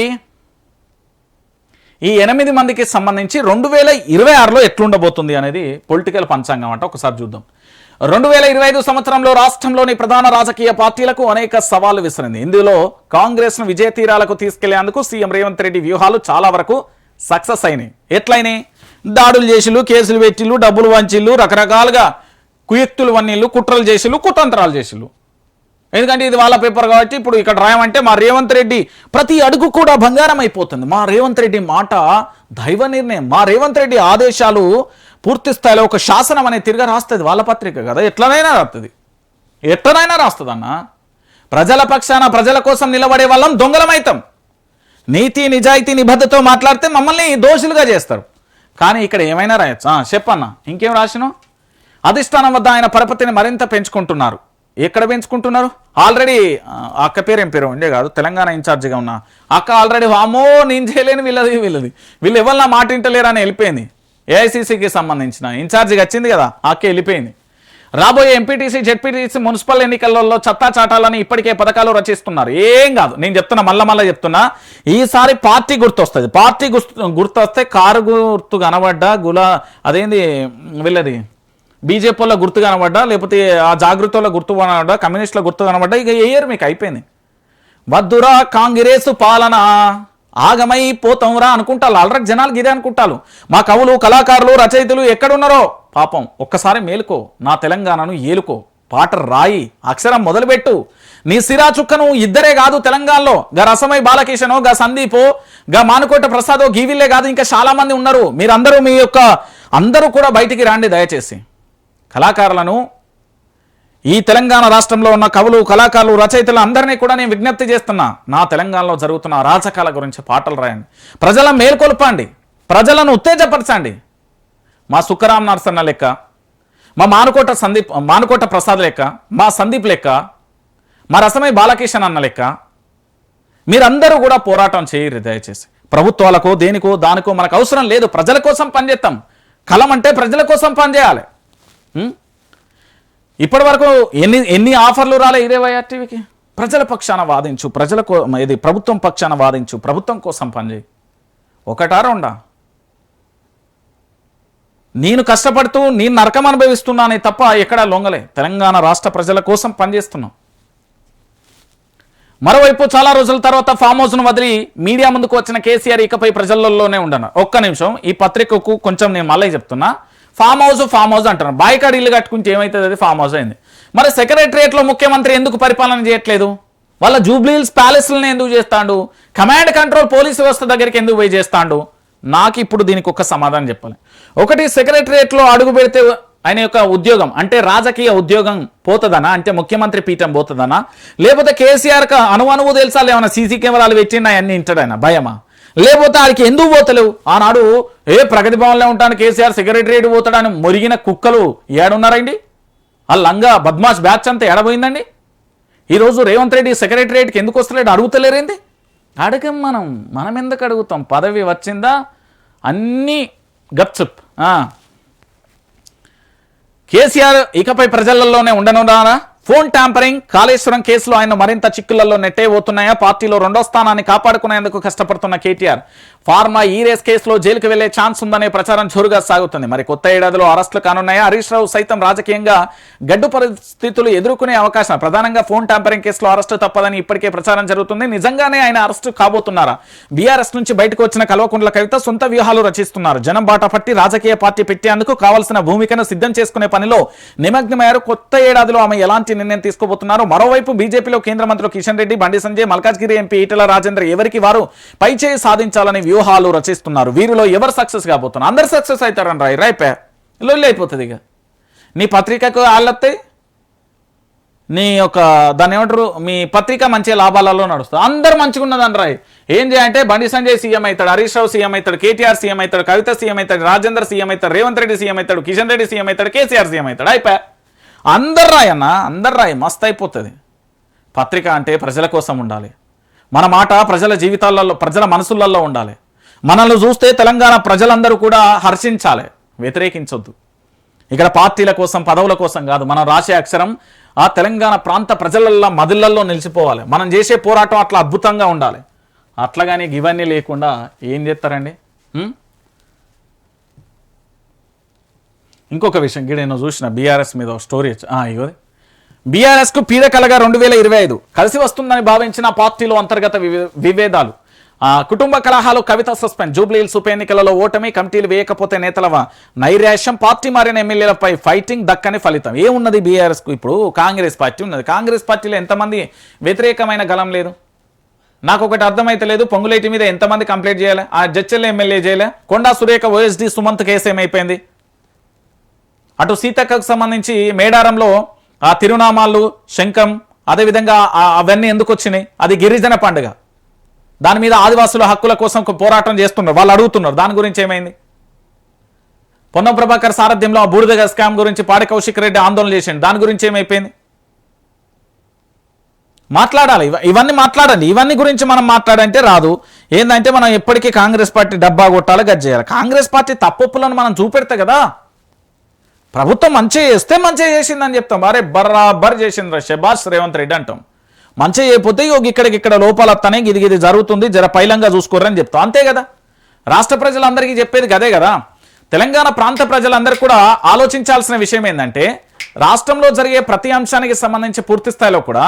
ఈ 8 మందికి సంబంధించి 2026లో ఎట్లుండబోతుంది అనేది పొలిటికల్ పంచాంగం అంట. ఒకసారి చూద్దాం. 2025 సంవత్సరంలో రాష్ట్రంలోని ప్రధాన రాజకీయ పార్టీలకు అనేక సవాళ్లు విసిరింది. ఇందులో కాంగ్రెస్ను విజయ తీరాలకు తీసుకెళ్లేందుకు సీఎం రేవంత్ రెడ్డి వ్యూహాలు చాలా వరకు సక్సెస్ అయినాయి. ఎట్లయినాయి? దాడులు చేసిళ్ళు, కేసులు పెట్టిళ్ళు, డబ్బులు వంచిళ్ళు, రకరకాలుగా కుయుక్తులు వన్నీళ్ళు, కుట్రలు చేసిళ్ళు, కుతంత్రాలు చేసిళ్ళు. ఎందుకంటే ఇది వాళ్ళ పేపర్ కాబట్టి ఇప్పుడు ఇక్కడ రాయమంటే మా రేవంత్ రెడ్డి ప్రతి అడుగు కూడా బంగారం అయిపోతుంది. మా రేవంత్ రెడ్డి మాట దైవ నిర్ణయం, మా రేవంత్ రెడ్డి ఆదేశాలు పూర్తి స్థాయిలో ఒక శాసనం అనేది తిరిగి రాస్తుంది. వాళ్ళ పత్రిక కదా, ఎట్లనైనా రాస్తుంది అన్న. ప్రజల పక్షాన ప్రజల కోసం నిలబడే వాళ్ళం దొంగలమైతాం. నీతి నిజాయితీ నిబద్ధతో మాట్లాడితే మమ్మల్ని దోషులుగా చేస్తారు. కానీ ఇక్కడ ఏమైనా రాయొచ్చు. చెప్పన్నా, ఇంకేం రాసినావు? అధిష్టానం వద్ద ఆయన పరపతిని మరింత పెంచుకుంటున్నారు. ఎక్కడ పెంచుకుంటున్నారు? ఆల్రెడీ అక్క పేరు ఏం పేరు ఉండే కాదు, తెలంగాణ ఇన్ఛార్జిగా ఉన్న అక్క ఆల్రెడీ వామో నేను చేయలేని వీళ్ళు ఎవరు నా మాట వింటలేరని వెళ్ళిపోయింది. ఏఐసీసీకి సంబంధించిన ఇన్ఛార్జిగా వచ్చింది కదా, అక్క వెళ్ళిపోయింది. రాబోయే ఎంపీటీసీ, జెడ్పీటీసీ, మున్సిపల్ ఎన్నికలలో చత్తా చాటాలని ఇప్పటికే పథకాలు రచిస్తున్నారు. ఏం కాదు, నేను చెప్తున్నా, మళ్ళా చెప్తున్నా, ఈసారి పార్టీ గుర్తొస్తుంది. పార్టీ గుర్తొస్తే కారు గుర్తు కనబడ్డా, అదేంది వీళ్ళది బీజేపీ వాళ్ళ గుర్తు కనబడ్డా, లేకపోతే ఆ జాగృతుల గుర్తు కనబడ్డా, కమ్యూనిస్టుల గుర్తు కనబడ్డా, ఇక ఏయర్ మీకు అయిపోయింది. వద్దురా కాంగ్రెస్ పాలన, ఆగమైపోతాంరా అనుకుంటారు. ఆల్రెడీ జనాలు గిదే అనుకుంటారు. మా కవులు, కళాకారులు, రచయితలు ఎక్కడున్నారో పాపం ఒక్కసారి మేలుకో, నా తెలంగాణను ఏలుకో, పాట రాయి, అక్షరం మొదలుపెట్టు. నీ సిరా చుక్కను ఇద్దరే కాదు తెలంగాణలో, గా రసమై బాలకిషనో, గా సందీపో, గా మానుకోట ప్రసాదో, గీవిల్లే కాదు, ఇంకా చాలా మంది ఉన్నారు. మీరందరూ అందరూ కూడా బయటికి రాండి దయచేసి. కళాకారులను, ఈ తెలంగాణ రాష్ట్రంలో ఉన్న కవులు, కళాకారులు, రచయితలు అందరినీ కూడా నేను విజ్ఞప్తి చేస్తున్నా, నా తెలంగాణలో జరుగుతున్న అరాచకాల గురించి పాటలు రాయండి, ప్రజలను మేల్కొల్పండి, ప్రజలను ఉత్తేజపరచండి. మా సుక్కరాం నరసన్న లెక్క, మా మానుకోట ప్రసాద్ లెక్క, మా సందీప్ లెక్క, మా రసమై బాలకిషన్ అన్న లెక్క మీరందరూ కూడా పోరాటం చేయరు దయచేసి. ప్రభుత్వాలకో దేనికో దానికో మనకు అవసరం లేదు. ప్రజల కోసం పనిచేస్తాం. కలం అంటే ప్రజల కోసం పనిచేయాలి. ఇప్పటి వరకు ఎన్ని ఆఫర్లు రాలే ఇదే వైఆర్ టీవీకి? ప్రజల పక్షాన వాదించు, ప్రభుత్వం పక్షాన వాదించు, ప్రభుత్వం కోసం పనిచేయి. ఒకటా రెండా? నేను కష్టపడుతూ నేను నరకం అనుభవిస్తున్నానే తప్ప ఎక్కడా లొంగలే. తెలంగాణ రాష్ట్ర ప్రజల కోసం పనిచేస్తున్నాం. మరోవైపు చాలా రోజుల తర్వాత ఫామ్ హౌస్ను వదిలి మీడియా ముందుకు వచ్చిన కేసీఆర్ ఇకపై ప్రజలలోనే ఉండను. ఒక్క నిమిషం, ఈ పత్రికకు కొంచెం నేను మళ్ళీ చెప్తున్నా. ఫామ్ హౌస్ అంటున్నారు. బాయికాడ్ ఇల్లు కట్టుకుంటే ఏమవుతుంది? అది ఫామ్ హౌస్ అయింది. మరి సెక్రటరియట్లో ముఖ్యమంత్రి ఎందుకు పరిపాలన చేయట్లేదు? వాళ్ళ జూబ్లీహిల్స్ ప్యాలెస్లను ఎందుకు చేస్తాడు? కమాండ్ కంట్రోల్ పోలీసు వ్యవస్థ దగ్గరికి ఎందుకు పోయి చేస్తాడు? నాకు ఇప్పుడు దీనికి ఒక సమాధానం చెప్పాలి. ఒకటి, సెక్రటరియట్లో అడుగు పెడితే ఆయన యొక్క ఉద్యోగం అంటే రాజకీయ ఉద్యోగం పోతుందనా? అంటే ముఖ్యమంత్రి పీఠం పోతుందనా? లేకపోతే కేసీఆర్కి అనువు తెలుసా? ఏమైనా సీసీ కెమెరాలు పెట్టినా అన్ని ఇంటాడైనా భయమా? లేకపోతే ఆడికి ఎందుకు పోతలేవు? ఆనాడు ప్రగతి భవన్లో ఉంటాను కేసీఆర్ సెక్రటరియట్ పోతాడని మొరిగిన కుక్కలు ఏడున్నారండి? ఆ లంగా బద్మాష్ బ్యాచ్ అంతా ఏడబోయిందండి? ఈరోజు రేవంత్ రెడ్డి సెక్రటరియట్కి ఎందుకు వస్తలేడు? అడుగుతలేరేంది? అడగం. మనం ఎందుకు అడుగుతాం? పదవి వచ్చిందా అన్నీ గప్చుప్. కేసీఆర్ ఇకపై ప్రజలలోనే ఉండనున్నారా? ఫోన్ ట్యాంపరింగ్, కాళేశ్వరం కేసులో ఆయన మరింత చిక్కులలో నెట్టేబోతున్నాయా? పార్టీలో రెండో స్థానాన్ని కాపాడుకునేందుకు కష్టపడుతున్న కేటీఆర్ ఫార్మా రేస్ కేసులో జైలుకు వెళ్లే ఛాన్స్ ఉందనే ప్రచారం జోరుగా సాగుతుంది. మరి కొత్త ఏడాదిలో అరెస్టులు కానున్నాయా? హరీష్ రావు సైతం రాజకీయంగా గడ్డు పరిస్థితులు ఎదుర్కొనే అవకాశం, ప్రధానంగా ఫోన్ ట్యాంపరింగ్ కేసులో అరెస్టు తప్పదని ఇప్పటికే ప్రచారం జరుగుతుంది. నిజంగానే ఆయన అరెస్టు కాబోతున్నారా? బీఆర్ఎస్ నుంచి బయటకు వచ్చిన కల్వకుంట్ల కవిత సొంత వ్యూహాలు రచిస్తున్నారు. జనం బాట పట్టి రాజకీయ పార్టీ పెట్టేందుకు కావాల్సిన భూమికను సిద్ధం చేసుకునే పనిలో నిమగ్నమయ్యారు. కొత్త ఏడాదిలో ఆమె ఎలాంటి నిర్ణయం తీసుకోబోతున్నారు? మరోవైపు బీజేపీలో కేంద్ర మంత్రులు కిషన్ రెడ్డి, బండి సంజయ్, మల్కాజ్గిరి ఎంపీ ఈటెల రాజేందర్ ఎవరికి వారు పైచేయి సాధించాలని వ్యూహాలు రచిస్తున్నారు. వీరిలో ఎవరు సక్సెస్ కాబోతున్నారు? అందరు సక్సెస్ అవుతారని రైపే లొల్లి అయిపోతుంది. ఇక నీ పత్రికకు ఆళ్ళత్తాయి, నీ యొక్క దాన్ని ఏమంటారు, మీ పత్రిక మంచి లాభాలలో నడుస్తుంది, అందరు మంచిగా ఉన్నదని రాయి. ఏం చేయాలంటే బండి సంజయ్ సీఎం అవుతాడు, హరీష్ రావు సీఎం అవుతాడు, కేటీఆర్ సీఎం అవుతాడు, కవిత సీఎం అవుతాడు, రాజేందర్ సీఎం అవుతాడు, రేవంత్ రెడ్డి సీఎం అవుతాడు, కిషన్ రెడ్డి సీఎం అవుతాడు, కేసీఆర్ సీఎం అవుతాడు. అయిపోయా అందరు రాయి అన్న, అందరు రాయి, మస్తు అయిపోతుంది. పత్రిక అంటే ప్రజల కోసం ఉండాలి. మన మాట ప్రజల జీవితాలలో, ప్రజల మనసులలో ఉండాలి. మనల్ని చూస్తే తెలంగాణ ప్రజలందరూ కూడా హర్షించాలి, వ్యతిరేకించొద్దు. ఇక్కడ పార్టీల కోసం, పదవుల కోసం కాదు. మనం రాసే అక్షరం ఆ తెలంగాణ ప్రాంత ప్రజల మదిళ్లలో నిలిచిపోవాలి. మనం చేసే పోరాటం అట్లా అద్భుతంగా ఉండాలి. అట్లాగానే ఇవన్నీ లేకుండా ఏం చేస్తారండి? ఇంకొక విషయం గిడ నేను చూసిన బీఆర్ఎస్ మీద స్టోరీ ఇగో బీఆర్ఎస్ కు పీడకలగా 2025 కలిసి వస్తుందని భావించిన పార్టీలో అంతర్గత విభేదాలు, కుటుంబ కలహాలు, కవిత సస్పెండ్, జూబ్లీహిల్స్ ఉప ఎన్నికలలో ఓటమి, కమిటీలు వేయకపోతే నేతల నైరాశ్యం, పార్టీ మారిన ఎమ్మెల్యేలపై ఫైటింగ్, దక్కని ఫలితం. ఏమున్నది బీఆర్ఎస్ కు? ఇప్పుడు కాంగ్రెస్ పార్టీ ఉన్నది. కాంగ్రెస్ పార్టీలో ఎంతమంది వ్యతిరేకమైన గలం లేదు? నాకు ఒకటి అర్థమైతే లేదు. పొంగులేటి మీద ఎంతమంది కంప్లైంట్ చేయాలి? ఆ జడ్చెల్ల ఎమ్మెల్యే చేయలే. కొండా సురేఖ, ఓఎస్డి సుమంత్ కేసు ఏమైపోయింది? అటు సీతక్కకు సంబంధించి మేడారంలో ఆ తిరునామాలు, శంఖం, అదేవిధంగా అవన్నీ ఎందుకు వచ్చినాయి? అది గిరిజన పండుగ. దాని మీద ఆదివాసుల హక్కుల కోసం పోరాటం చేస్తున్నారు, వాళ్ళు అడుగుతున్నారు. దాని గురించి ఏమైంది? పొన్నం ప్రభాకర్ సారథ్యంలో ఆ బూడిద స్కామ్ గురించి పాడి కౌశిక్ రెడ్డి ఆందోళన చేసిండు, దాని గురించి ఏమైపోయింది? మాట్లాడాలి, ఇవన్నీ మాట్లాడాలి. ఇవన్నీ గురించి మనం మాట్లాడంటే రాదు. ఏంటంటే మనం ఎప్పటికీ కాంగ్రెస్ పార్టీ డబ్బా కొట్టాలి, గది చేయాలి. కాంగ్రెస్ పార్టీ తప్పులను మనం చూపెడతా కదా. ప్రభుత్వం మంచిగా చేస్తే మంచిగా చేసిందని చెప్తాం, అరే బర్రాబర్ చేసింది షబాష్ రేవంత్ రెడ్డి అంటాం. మంచిగా చేయకపోతే ఇక్కడ లోపాలు వస్తానే, ఇది జరుగుతుంది, జర పైలంగా చూసుకోరని చెప్తాం, అంతే కదా. రాష్ట్ర ప్రజలందరికీ చెప్పేది అదే కదా. తెలంగాణ ప్రాంత ప్రజలందరూ కూడా ఆలోచించాల్సిన విషయం ఏంటంటే, రాష్ట్రంలో జరిగే ప్రతి అంశానికి సంబంధించి పూర్తి స్థాయిలో కూడా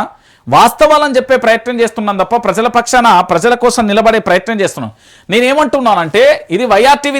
వాస్తవాలను చెప్పే ప్రయత్నం చేస్తున్నాం తప్ప ప్రజల పక్షాన, ప్రజల కోసం నిలబడే ప్రయత్నం చేస్తున్నాం. నేనేమంటున్నానంటే, ఇది వైఆర్టీవీ